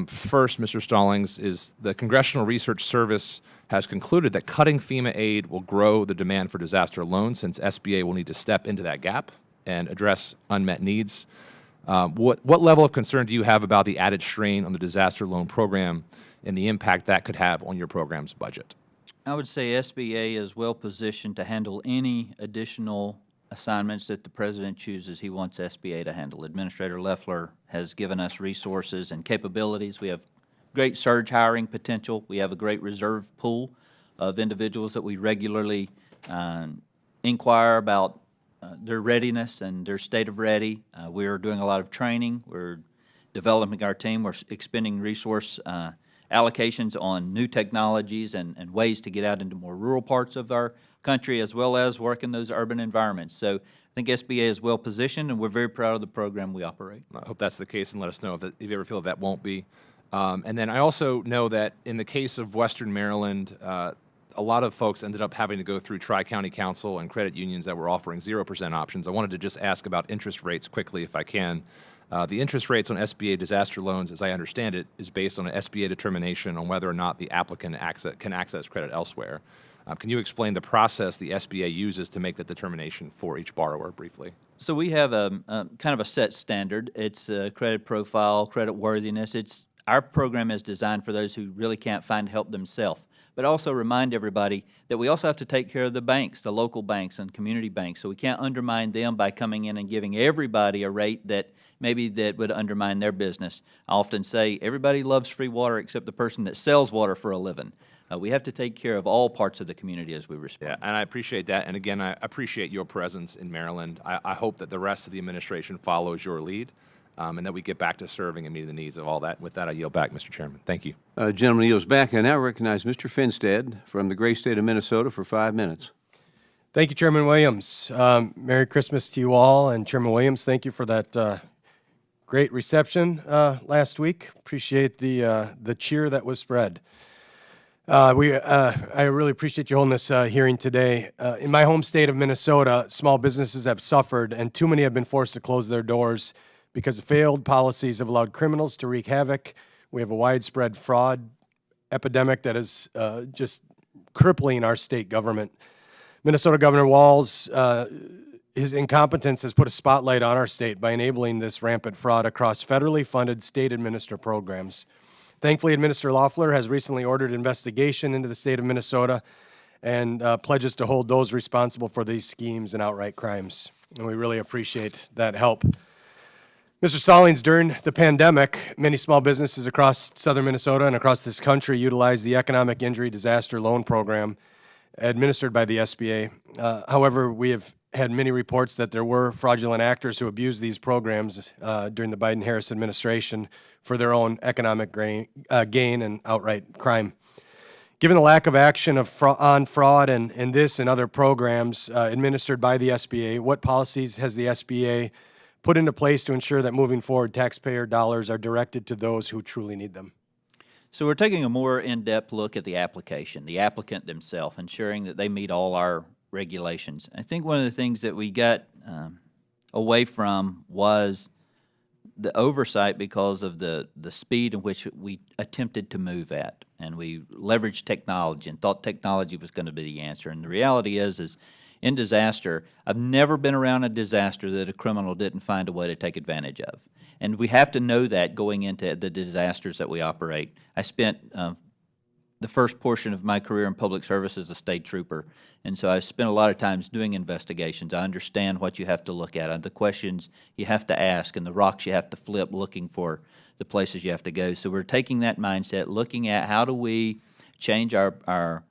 First, Mr. Stallings, is the Congressional Research Service has concluded that cutting FEMA aid will grow the demand for disaster loans, since SBA will need to step into that gap and address unmet needs. What level of concern do you have about the added strain on the disaster loan program and the impact that could have on your program's budget? I would say SBA is well positioned to handle any additional assignments that the president chooses he wants SBA to handle. Administrator Loeffler has given us resources and capabilities. We have great surge hiring potential. We have a great reserve pool of individuals that we regularly inquire about their readiness and their state of ready. We are doing a lot of training. We're developing our team. We're expending resource allocations on new technologies and ways to get out into more rural parts of our country, as well as work in those urban environments. So I think SBA is well positioned, and we're very proud of the program we operate. I hope that's the case, and let us know if you ever feel that won't be. And then I also know that in the case of Western Maryland, a lot of folks ended up having to go through Tri-County Council and credit unions that were offering 0% options. I wanted to just ask about interest rates quickly, if I can. The interest rates on SBA disaster loans, as I understand it, is based on an SBA determination on whether or not the applicant can access credit elsewhere. Can you explain the process the SBA uses to make that determination for each borrower briefly? So we have a kind of a set standard. It's credit profile, credit worthiness. Our program is designed for those who really can't find help themselves. But also remind everybody that we also have to take care of the banks, the local banks and community banks. So we can't undermine them by coming in and giving everybody a rate that maybe that would undermine their business. I often say everybody loves free water except the person that sells water for a living. We have to take care of all parts of the community as we respond. Yeah, and I appreciate that. And again, I appreciate your presence in Maryland. I hope that the rest of the administration follows your lead, and that we get back to serving and meeting the needs of all that. With that, I yield back, Mr. Chairman. Thank you. Gentleman yields back. I now recognize Mr. Finstead from the great state of Minnesota for 5 minutes. Thank you, Chairman Williams. Merry Christmas to you all. And Chairman Williams, thank you for that great reception last week. Appreciate the cheer that was spread. I really appreciate you holding this hearing today. In my home state of Minnesota, small businesses have suffered, and too many have been forced to close their doors because failed policies have allowed criminals to wreak havoc. We have a widespread fraud epidemic that is just crippling our state government. Minnesota Governor Walz, his incompetence has put a spotlight on our state by enabling this rampant fraud across federally funded state-administered programs. Thankfully, Administrator Loeffler has recently ordered investigation into the state of Minnesota and pledges to hold those responsible for these schemes and outright crimes. And we really appreciate that help. Mr. Stallings, during the pandemic, many small businesses across southern Minnesota and across this country utilized the Economic Injury Disaster Loan Program administered by the SBA. However, we have had many reports that there were fraudulent actors who abused these programs during the Biden-Harris administration for their own economic gain and outright crime. Given the lack of action on fraud and this and other programs administered by the SBA, what policies has the SBA put into place to ensure that moving forward taxpayer dollars are directed to those who truly need them? So we're taking a more in-depth look at the application, the applicant themselves, ensuring that they meet all our regulations. I think one of the things that we got away from was the oversight because of the speed in which we attempted to move at. And we leveraged technology and thought technology was going to be the answer. And the reality is in disaster, I've never been around a disaster that a criminal didn't find a way to take advantage of. And we have to know that going into the disasters that we operate. I spent the first portion of my career in public service as a state trooper, and so I spent a lot of times doing investigations. I understand what you have to look at, the questions you have to ask, and the rocks you have to flip looking for the places you have to go. So we're taking that mindset, looking at how do we change our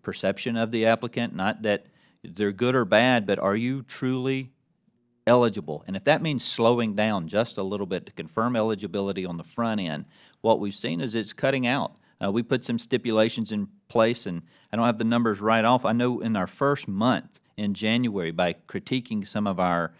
perception of the applicant, not that they're good or bad, but are you truly eligible? And if that means slowing down just a little bit to confirm eligibility on the front end, what we've seen is it's cutting out. We put some stipulations in place, and I don't have the numbers right off. I know in our first month in January, by critiquing some of our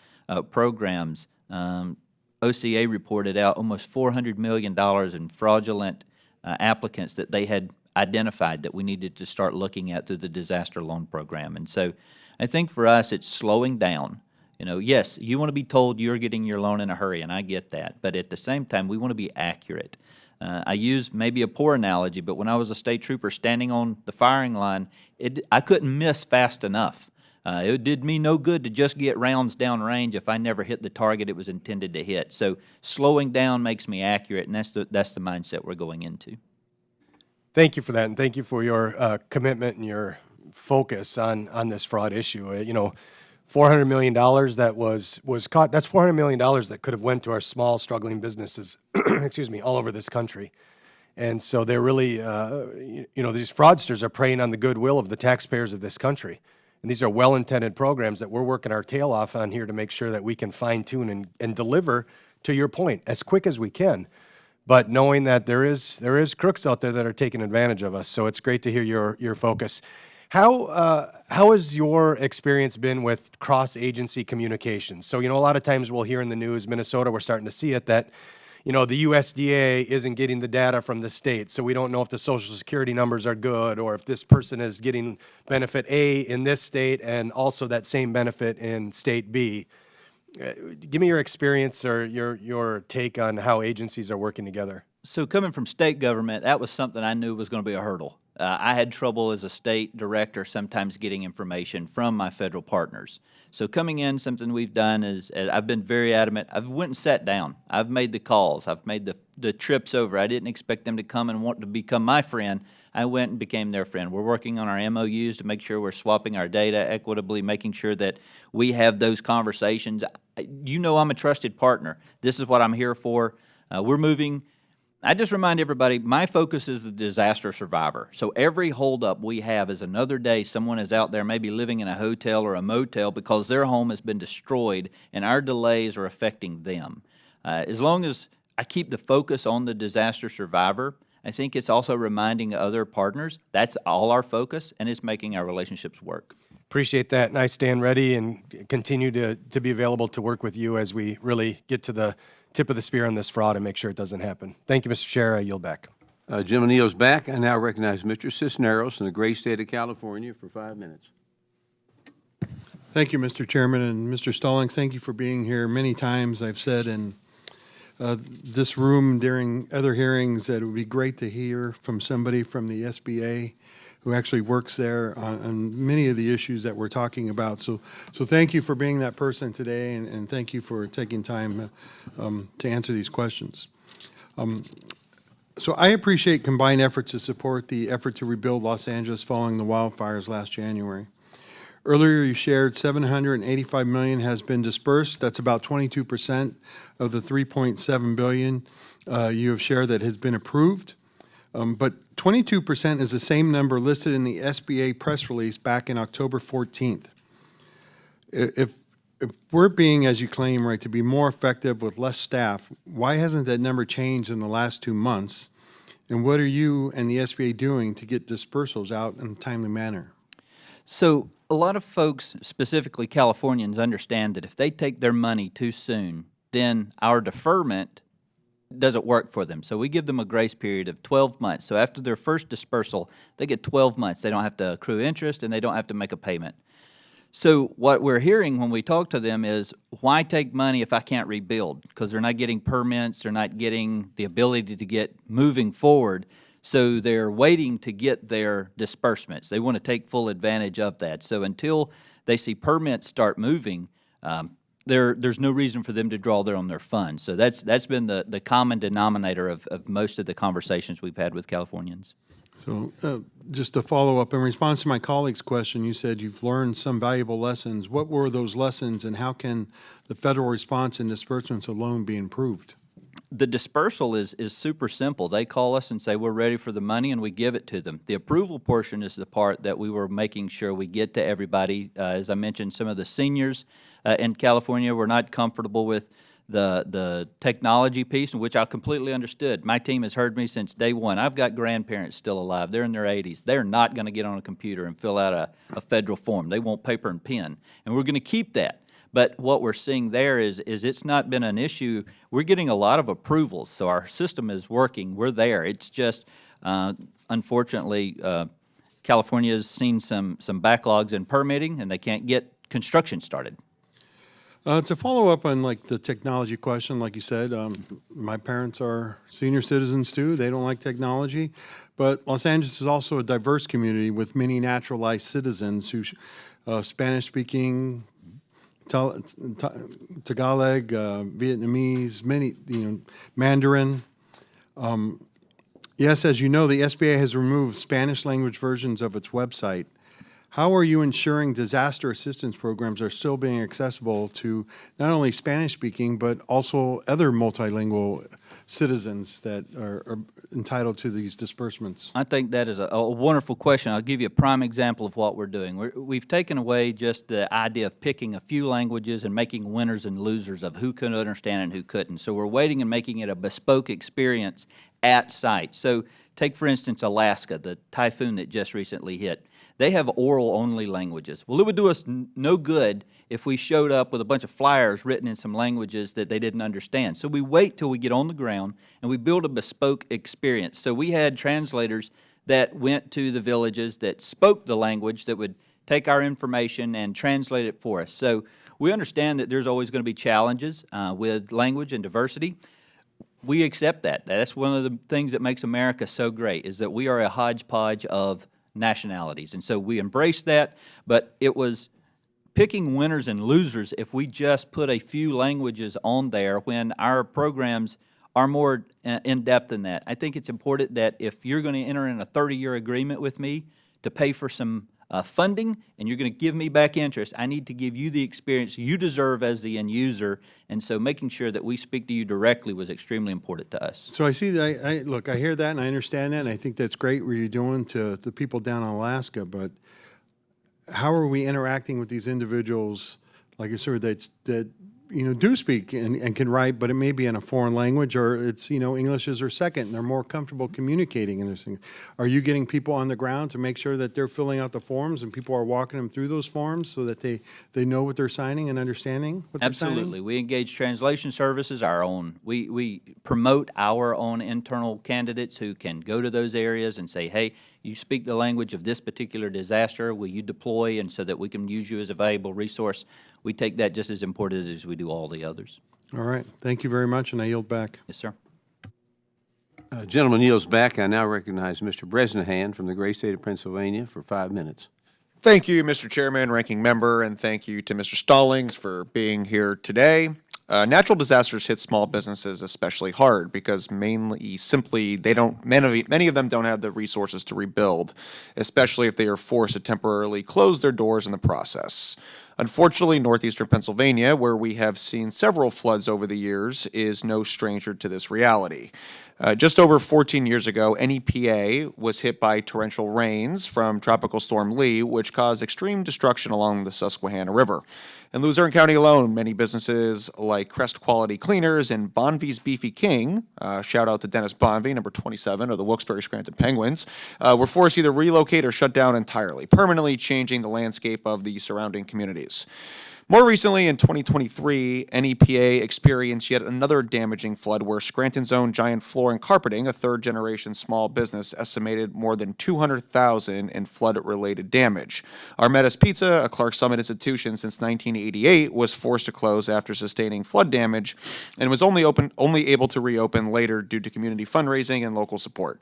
programs, OCA reported out almost $400 million in fraudulent applicants that they had identified that we needed to start looking at through the disaster loan program. And so I think for us, it's slowing down. You know, yes, you want to be told you're getting your loan in a hurry, and I get that. But at the same time, we want to be accurate. I use maybe a poor analogy, but when I was a state trooper standing on the firing line, I couldn't miss fast enough. It did me no good to just get rounds downrange if I never hit the target it was intended to hit. So slowing down makes me accurate, and that's the mindset we're going into. Thank you for that, and thank you for your commitment and your focus on this fraud issue. You know, $400 million that was caught, that's $400 million that could have went to our small, struggling businesses, excuse me, all over this country. And so they're really, you know, these fraudsters are preying on the goodwill of the taxpayers of this country. And these are well-intended programs that we're working our tail off on here to make sure that we can fine-tune and deliver, to your point, as quick as we can. But knowing that there is crooks out there that are taking advantage of us. So it's great to hear your focus. How has your experience been with cross-agency communications? So, you know, a lot of times we'll hear in the news, Minnesota, we're starting to see it, that, you know, the USDA isn't getting the data from the state, so we don't know if the Social Security numbers are good or if this person is getting benefit A in this state and also that same benefit in state B. Give me your experience or your take on how agencies are working together. So coming from state government, that was something I knew was going to be a hurdle. I had trouble as a state director sometimes getting information from my federal partners. So coming in, something we've done is, I've been very adamant. I've went and sat down. I've made the calls. I've made the trips over. I didn't expect them to come and want to become my friend. I went and became their friend. We're working on our MOUs to make sure we're swapping our data equitably, making sure that we have those conversations. You know I'm a trusted partner. This is what I'm here for. We're moving. I just remind everybody, my focus is the disaster survivor. So every holdup we have is another day someone is out there maybe living in a hotel or a motel because their home has been destroyed and our delays are affecting them. As long as I keep the focus on the disaster survivor, I think it's also reminding other partners that's all our focus, and it's making our relationships work. Appreciate that, and I stand ready and continue to be available to work with you as we really get to the tip of the spear on this fraud and make sure it doesn't happen. Thank you, Mr. Chair. I yield back. Jim O'Neill's back. I now recognize Mr. Cisneros from the great state of California for 5 minutes. Thank you, Mr. Chairman, and Mr. Stallings, thank you for being here. Many times I've said in this room during other hearings that it would be great to hear from somebody from the SBA who actually works there on many of the issues that we're talking about. So thank you for being that person today, and thank you for taking time to answer these questions. So I appreciate combined efforts to support the effort to rebuild Los Angeles following the wildfires last January. Earlier, you shared $785 million has been dispersed. That's about 22% of the $3.7 billion you have shared that has been approved. But 22% is the same number listed in the SBA press release back in October 14th. If we're being, as you claim, right, to be more effective with less staff, why hasn't that number changed in the last 2 months? And what are you and the SBA doing to get dispersals out in a timely manner? So a lot of folks, specifically Californians, understand that if they take their money too soon, then our deferment doesn't work for them. So we give them a grace period of 12 months. So after their first dispersal, they get 12 months. They don't have to accrue interest and they don't have to make a payment. So what we're hearing when we talk to them is, why take money if I can't rebuild? Because they're not getting permits, they're not getting the ability to get moving forward. So they're waiting to get their disbursements. They want to take full advantage of that. So until they see permits start moving, there's no reason for them to draw on their funds. So that's been the common denominator of most of the conversations we've had with Californians. So just to follow up, in response to my colleague's question, you said you've learned some valuable lessons. What were those lessons, and how can the federal response and disbursements alone be improved? The dispersal is super simple. They call us and say, we're ready for the money, and we give it to them. The approval portion is the part that we were making sure we get to everybody. As I mentioned, some of the seniors in California were not comfortable with the technology piece, which I completely understood. My team has heard me since day one. I've got grandparents still alive. They're in their 80s. They're not going to get on a computer and fill out a federal form. They want paper and pen, and we're going to keep that. But what we're seeing there is it's not been an issue. We're getting a lot of approvals, so our system is working. We're there. It's just, unfortunately, California has seen some backlogs in permitting, and they can't get construction started. To follow up on like the technology question, like you said, my parents are senior citizens too. They don't like technology, but Los Angeles is also a diverse community with many naturalized citizens who Spanish-speaking, Tagalog, Vietnamese, many, Mandarin. Yes, as you know, the SBA has removed Spanish language versions of its website. How are you ensuring disaster assistance programs are still being accessible to not only Spanish-speaking, but also other multilingual citizens that are entitled to these disbursements? I think that is a wonderful question. I'll give you a prime example of what we're doing. We've taken away just the idea of picking a few languages and making winners and losers of who could understand and who couldn't. So we're waiting and making it a bespoke experience at site. So take, for instance, Alaska, the typhoon that just recently hit. They have oral-only languages. Well, it would do us no good if we showed up with a bunch of flyers written in some languages that they didn't understand. So we wait till we get on the ground, and we build a bespoke experience. So we had translators that went to the villages that spoke the language that would take our information and translate it for us. So we understand that there's always going to be challenges with language and diversity. we accept that. That's one of the things that makes America so great, is that we are a hodgepodge of nationalities. And so we embrace that, but it was picking winners and losers if we just put a few languages on there when our programs are more in-depth than that. I think it's important that if you're going to enter in a 30-year agreement with me to pay for some funding and you're going to give me back interest, I need to give you the experience you deserve as the end user. And so making sure that we speak to you directly was extremely important to us. So I see that, look, I hear that and I understand that, and I think that's great what you're doing to the people down in Alaska, but how are we interacting with these individuals, like you said, that do speak and can write, but it may be in a foreign language, or it's, English is their second, and they're more comfortable communicating in this thing. Are you getting people on the ground to make sure that they're filling out the forms and people are walking them through those forms so that they know what they're signing and understanding what they're signing? Absolutely. We engage translation services, our own. We promote our own internal candidates who can go to those areas and say, hey, you speak the language of this particular disaster, will you deploy, and so that we can use you as a valuable resource. We take that just as important as we do all the others. All right. Thank you very much, and I yield back. Yes, sir. Gentleman yields back. I now recognize Mr. Bresnahan from the great state of Pennsylvania for 5 minutes. Thank you, Mr. Chairman, Ranking Member, and thank you to Mr. Stallings for being here today. Natural disasters hit small businesses especially hard because many of them don't have the resources to rebuild, especially if they are forced to temporarily close their doors in the process. Unfortunately, northeastern Pennsylvania, where we have seen several floods over the years, is no stranger to this reality. Just over 14 years ago, NEPA was hit by torrential rains from Tropical Storm Lee, which caused extreme destruction along the Susquehanna River. In Luzerne County alone, many businesses like Crest Quality Cleaners and Bonvi's Beefy King, shout out to Dennis Bonvi, number 27 of the Wilkes-Barre Scranton Penguins, were forced to either relocate or shut down entirely, permanently changing the landscape of the surrounding communities. More recently, in 2023, NEPA experienced yet another damaging flood where Scranton's own Giant Floor and Carpeting, a third-generation small business, estimated more than $200,000 in flood-related damage. Armetta's Pizza, a Clark Summit institution since 1988, was forced to close after sustaining flood damage and was only able to reopen later due to community fundraising and local support.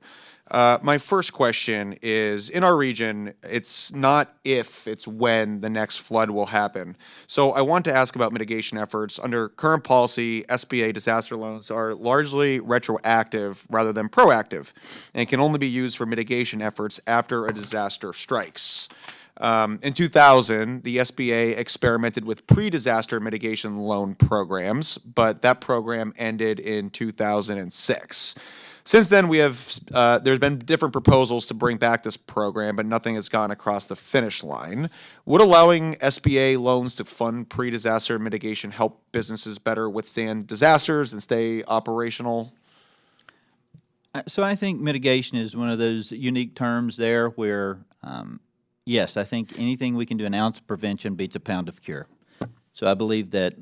My first question is, in our region, it's not if, it's when the next flood will happen. So I want to ask about mitigation efforts. Under current policy, SBA disaster loans are largely retroactive rather than proactive and can only be used for mitigation efforts after a disaster strikes. In 2000, the SBA experimented with pre-disaster mitigation loan programs, but that program ended in 2006. Since then, there's been different proposals to bring back this program, but nothing has gone across the finish line. Would allowing SBA loans to fund pre-disaster mitigation help businesses better withstand disasters and stay operational? So I think mitigation is one of those unique terms there where, yes, I think anything we can do, an ounce of prevention beats a pound of cure. So I believe that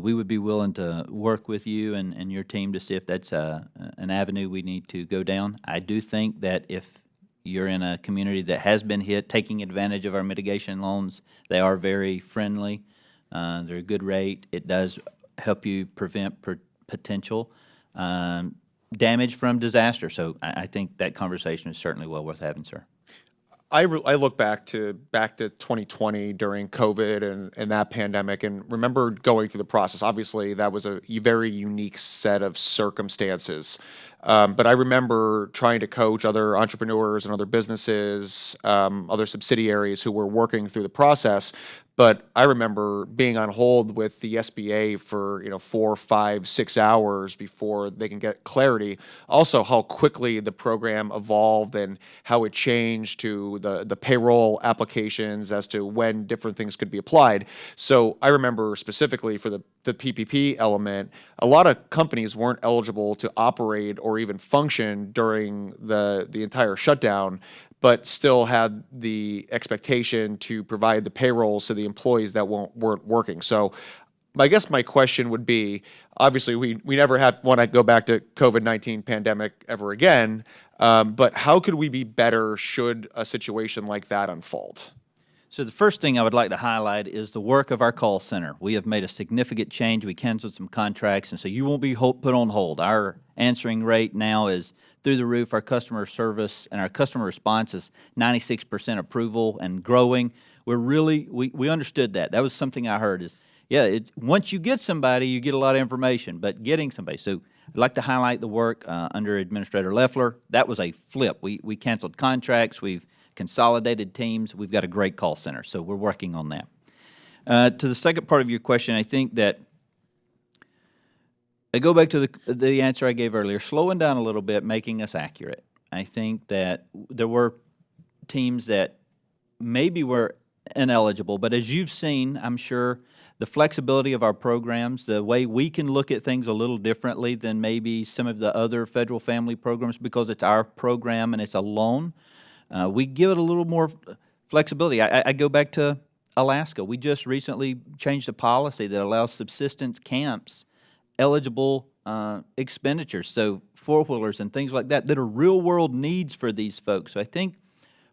we would be willing to work with you and your team to see if that's an avenue we need to go down. I do think that if you're in a community that has been hit, taking advantage of our mitigation loans, they are very friendly. They're a good rate. It does help you prevent potential damage from disaster. So I think that conversation is certainly well worth having, sir. I look back to 2020 during COVID and that pandemic and remember going through the process. Obviously, that was a very unique set of circumstances. But I remember trying to coach other entrepreneurs and other businesses, other subsidiaries who were working through the process. But I remember being on hold with the SBA for 4, 5, 6 hours before they can get clarity. Also, how quickly the program evolved and how it changed to the payroll applications as to when different things could be applied. So I remember specifically for the PPP element, a lot of companies weren't eligible to operate or even function during the entire shutdown, but still had the expectation to provide the payrolls to the employees that weren't working. So I guess my question would be, obviously we never want to go back to COVID-19 pandemic ever again, but how could we be better should a situation like that unfold? So the first thing I would like to highlight is the work of our call center. We have made a significant change. We canceled some contracts, and so you won't be put on hold. Our answering rate now is through the roof. Our customer service and our customer response is 96% approval and growing. We understood that. That was something I heard is, yeah, once you get somebody, you get a lot of information, but getting somebody. So I'd like to highlight the work under Administrator Loeffler. That was a flip. We canceled contracts. We've consolidated teams. We've got a great call center, so we're working on that. To the second part of your question, I think that I go back to the answer I gave earlier, slowing down a little bit, making us accurate. I think that there were teams that maybe were ineligible, but as you've seen, I'm sure, the flexibility of our programs, the way we can look at things a little differently than maybe some of the other federal family programs because it's our program and it's a loan. We give it a little more flexibility. I go back to Alaska. We just recently changed a policy that allows subsistence camps eligible expenditures, so four-wheelers and things like that are real-world needs for these folks. So I think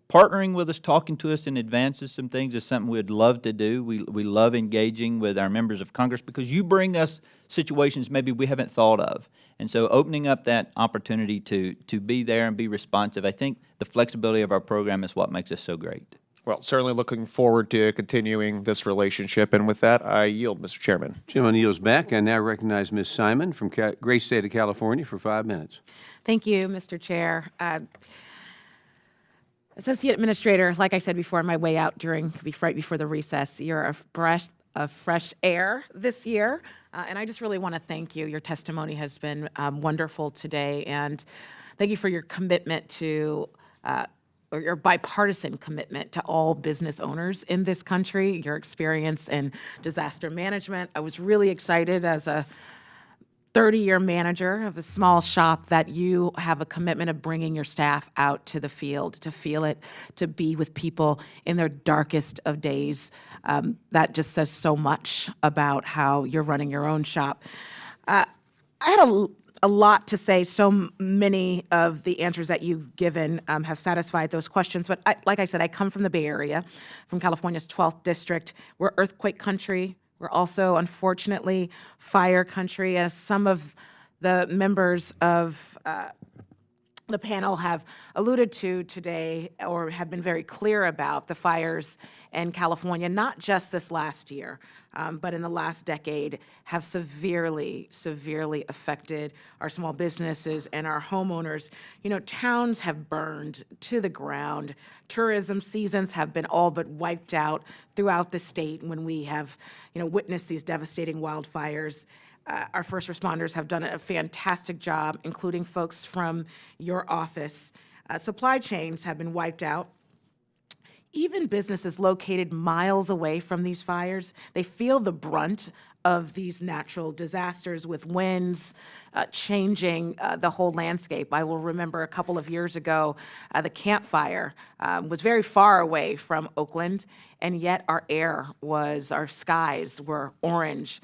partnering with us, talking to us in advance of some things is something we'd love to do. We love engaging with our members of Congress because you bring us situations maybe we haven't thought of. And so opening up that opportunity to be there and be responsive, I think the flexibility of our program is what makes us so great. Well, certainly looking forward to continuing this relationship. And with that, I yield, Mr. Chairman. Chairman yields back. I now recognize Ms. Simon from great state of California for 5 minutes. Thank you, Mr. Chair. Associate Administrator, like I said before on my way out right before the recess, you're a breath of fresh air this year, and I just really want to thank you. Your testimony has been wonderful today, and thank you for your commitment to, or your bipartisan commitment to all business owners in this country, your experience in disaster management. I was really excited as a 30-year manager of a small shop that you have a commitment of bringing your staff out to the field to feel it, to be with people in their darkest of days. That just says so much about how you're running your own shop. I had a lot to say. So many of the answers that you've given have satisfied those questions. But like I said, I come from the Bay Area, from California's 12th district. We're earthquake country. We're also, unfortunately, fire country, as some of the members of the panel have alluded to today or have been very clear about the fires in California, not just this last year, but in the last decade, have severely, severely affected our small businesses and our homeowners. You know, towns have burned to the ground. Tourism seasons have been all but wiped out throughout the state when we have, witnessed these devastating wildfires. Our first responders have done a fantastic job, including folks from your office. Supply chains have been wiped out. Even businesses located miles away from these fires, they feel the brunt of these natural disasters with winds changing the whole landscape. I will remember a couple of years ago, the Camp Fire was very far away from Oakland, and yet our skies were orange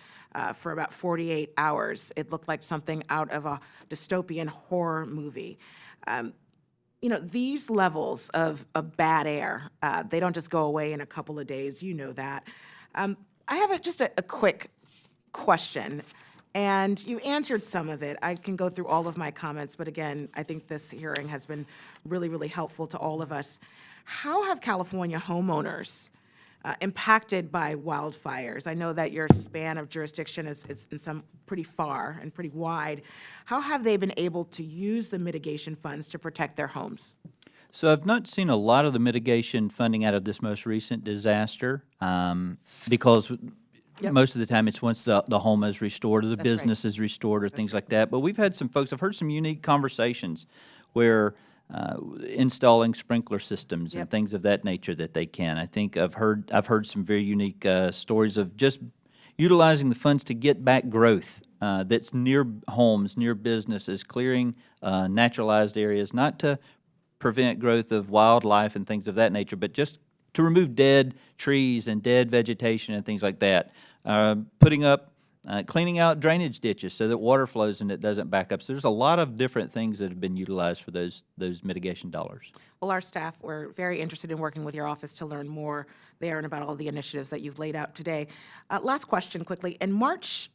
for about 48 hours. It looked like something out of a dystopian horror movie. These levels of bad air, they don't just go away in a couple of days. You know that. I have just a quick question, and you answered some of it. I can go through all of my comments, but again, I think this hearing has been really, really helpful to all of us. How have California homeowners impacted by wildfires? I know that your span of jurisdiction is in some pretty far and pretty wide. How have they been able to use the mitigation funds to protect their homes? So I've not seen a lot of the mitigation funding out of this most recent disaster because most of the time it's once the home is restored or the business is restored or things like that. But we've had some folks, I've heard some unique conversations where installing sprinkler systems and things of that nature that they can. I think I've heard some very unique stories of just utilizing the funds to get back growth that's near homes, near businesses, clearing naturalized areas, not to prevent growth of wildlife and things of that nature, but just to remove dead trees and dead vegetation and things like that. Putting up cleaning out drainage ditches so that water flows and it doesn't back up. So there's a lot of different things that have been utilized for those mitigation dollars. Well, our staff, we're very interested in working with your office to learn more there and about all the initiatives that you've laid out today. Last question quickly. In March,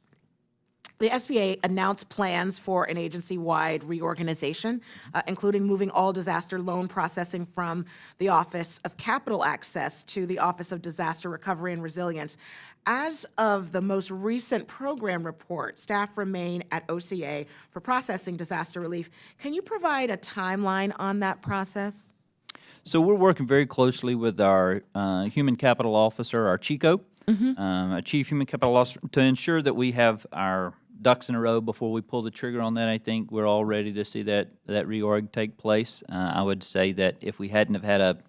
the SBA announced plans for an agency-wide reorganization, including moving all disaster loan processing from the Office of Capital Access to the Office of Disaster Recovery and Resilience. As of the most recent program report, staff remain at OCA for processing disaster relief. Can you provide a timeline on that process? So we're working very closely with our Human Capital Officer, our CHICO, our Chief Human Capital Officer, to ensure that we have our ducks in a row before we pull the trigger on that. I think we're all ready to see that reorg take place. I would say that if we hadn't have had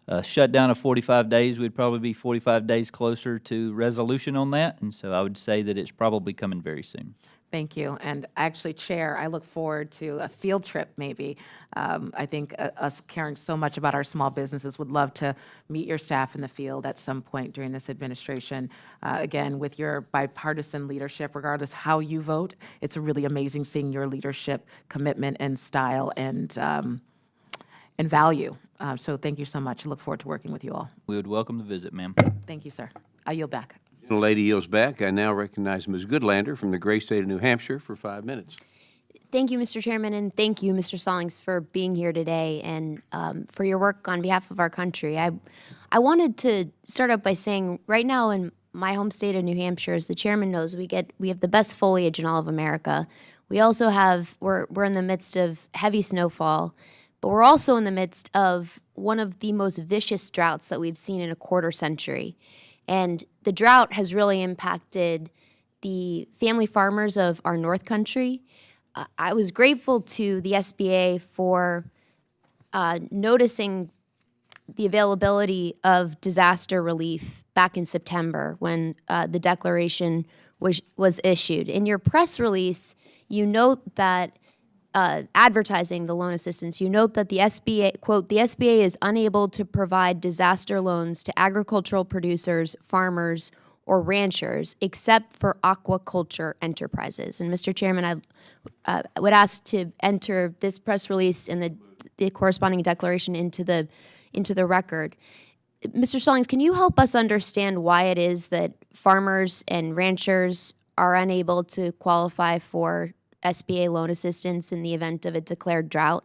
a shutdown of 45 days, we'd probably be 45 days closer to resolution on that. And so I would say that it's probably coming very soon. Thank you. And actually, Chair, I look forward to a field trip maybe. I think us caring so much about our small businesses would love to meet your staff in the field at some point during this administration. Again, with your bipartisan leadership, regardless how you vote, it's really amazing seeing your leadership, commitment, and style and value. So thank you so much. I look forward to working with you all. We would welcome the visit, ma'am. Thank you, sir. I yield back. The lady yields back. I now recognize Ms. Goodlander from the great state of New Hampshire for 5 minutes. Thank you, Mr. Chairman, and thank you, Mr. Stallings, for being here today and for your work on behalf of our country. I wanted to start out by saying right now in my home state of New Hampshire, as the chairman knows, we have the best foliage in all of America. We also have, we're in the midst of heavy snowfall, but we're also in the midst of one of the most vicious droughts that we've seen in a quarter century. And the drought has really impacted the family farmers of our North Country. I was grateful to the SBA for noticing the availability of disaster relief back in September when the declaration was issued. In your press release, you note that advertising the loan assistance, you note that the SBA, quote, the SBA is unable to provide disaster loans to agricultural producers, farmers, or ranchers except for aquaculture enterprises. And Mr. Chairman, I would ask to enter this press release and the corresponding declaration into the record. Mr. Stallings, can you help us understand why it is that farmers and ranchers are unable to qualify for SBA loan assistance in the event of a declared drought?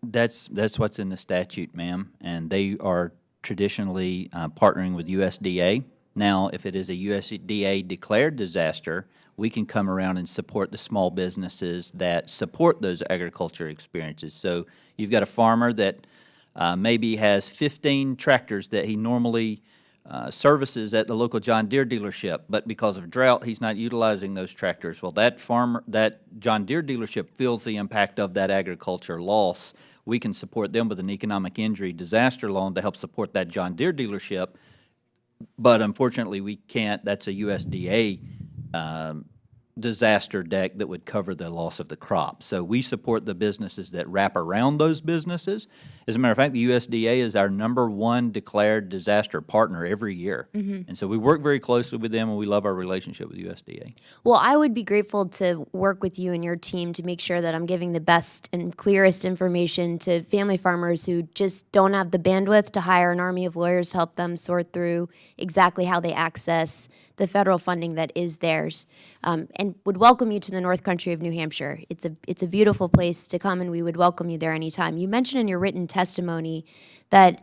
That's what's in the statute, ma'am, and they are traditionally partnering with USDA. Now, if it is a USDA declared disaster, we can come around and support the small businesses that support those agriculture experiences. So you've got a farmer that maybe has 15 tractors that he normally services at the local John Deere dealership, but because of drought, he's not utilizing those tractors. Well, that John Deere dealership feels the impact of that agriculture loss. We can support them with an economic injury disaster loan to help support that John Deere dealership, but unfortunately, we can't. That's a USDA disaster deck that would cover the loss of the crop. So we support the businesses that wrap around those businesses. As a matter of fact, the USDA is our #1 declared disaster partner every year. And so we work very closely with them, and we love our relationship with USDA. Well, I would be grateful to work with you and your team to make sure that I'm giving the best and clearest information to family farmers who just don't have the bandwidth to hire an army of lawyers to help them sort through exactly how they access the federal funding that is theirs, and would welcome you to the North Country of New Hampshire. It's a beautiful place to come, and we would welcome you there anytime. You mentioned in your written testimony that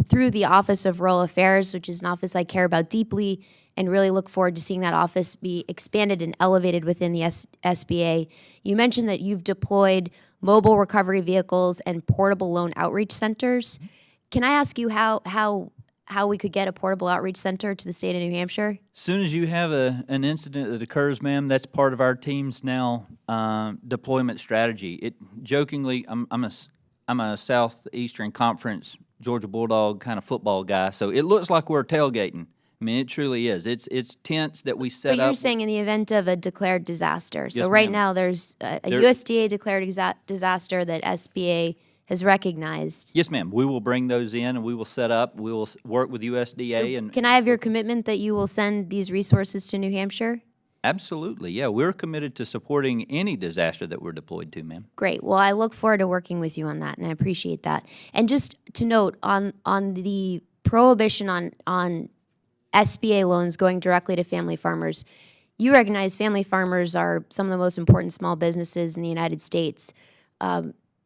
through the Office of Rural Affairs, which is an office I care about deeply and really look forward to seeing that office be expanded and elevated within the SBA, you mentioned that you've deployed mobile recovery vehicles and portable loan outreach centers. Can I ask you how we could get a portable outreach center to the state of New Hampshire? As soon as you have an incident that occurs, ma'am, that's part of our team's now deployment strategy. Jokingly, I'm a Southeastern Conference Georgia Bulldog kind of football guy, so it looks like we're tailgating. I mean, it truly is. It's tents that we set up. But you're saying in the event of a declared disaster. So Yes, right ma'am. now there's a USDA declared disaster that SBA has recognized. Yes, ma'am. We will bring those in, and we will set up. We will work with USDA. So can I have your commitment that you will send these resources to New Hampshire? Absolutely, yeah. We're committed to supporting any disaster that we're deployed to, ma'am. Great. Well, I look forward to working with you on that, and I appreciate that. And just to note, on the prohibition on SBA loans going directly to family farmers, you recognize family farmers are some of the most important small businesses in the United States.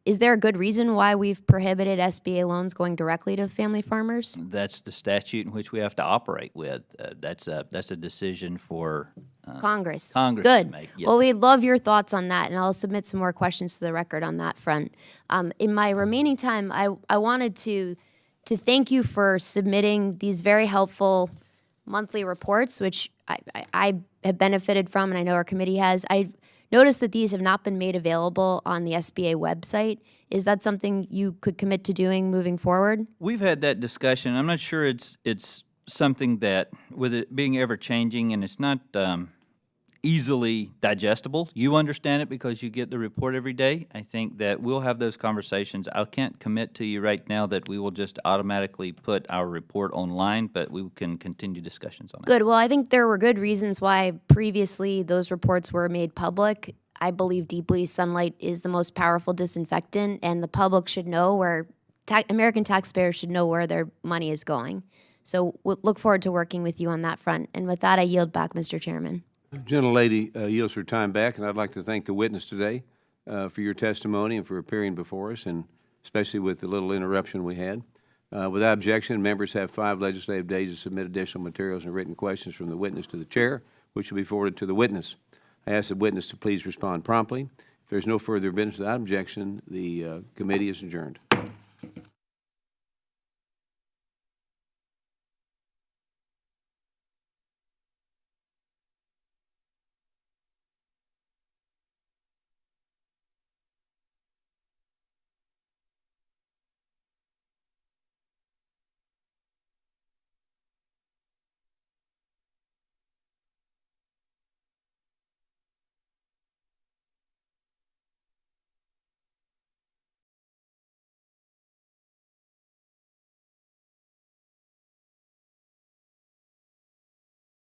Is there a good reason why we've prohibited SBA loans going directly to family farmers? That's the statute in which we have to operate with. That's a decision for Congress. Congress Good. to make. Yeah. Well, we'd love your thoughts on that, and I'll submit some more questions to the record on that front. In my remaining time, I wanted to thank you for submitting these very helpful monthly reports, which I have benefited from, and I know our committee has. I noticed that these have not been made available on the SBA website. Is that something you could commit to doing moving forward? We've had that discussion. I'm not sure it's something that, with it being ever-changing and it's not easily digestible, you understand it because you get the report every day. I think that we'll have those conversations. I can't commit to you right now that we will just automatically put our report online, but we can continue discussions on it. Good. Well, I think there were good reasons why previously those reports were made public. I believe deeply sunlight is the most powerful disinfectant, and the public should know where, American taxpayers should know where their money is going. So we'll look forward to working with you on that front. And with that, I yield back, Mr. Chairman. The gentlelady yields her time back, and I'd like to thank the witness today for your testimony and for appearing before us, and especially with the little interruption we had. Without objection, members have 5 legislative days to submit additional materials and written questions from the witness to the chair, which will be forwarded to the witness. I ask the witness to please respond promptly. If there's no further business without objection, the committee is adjourned.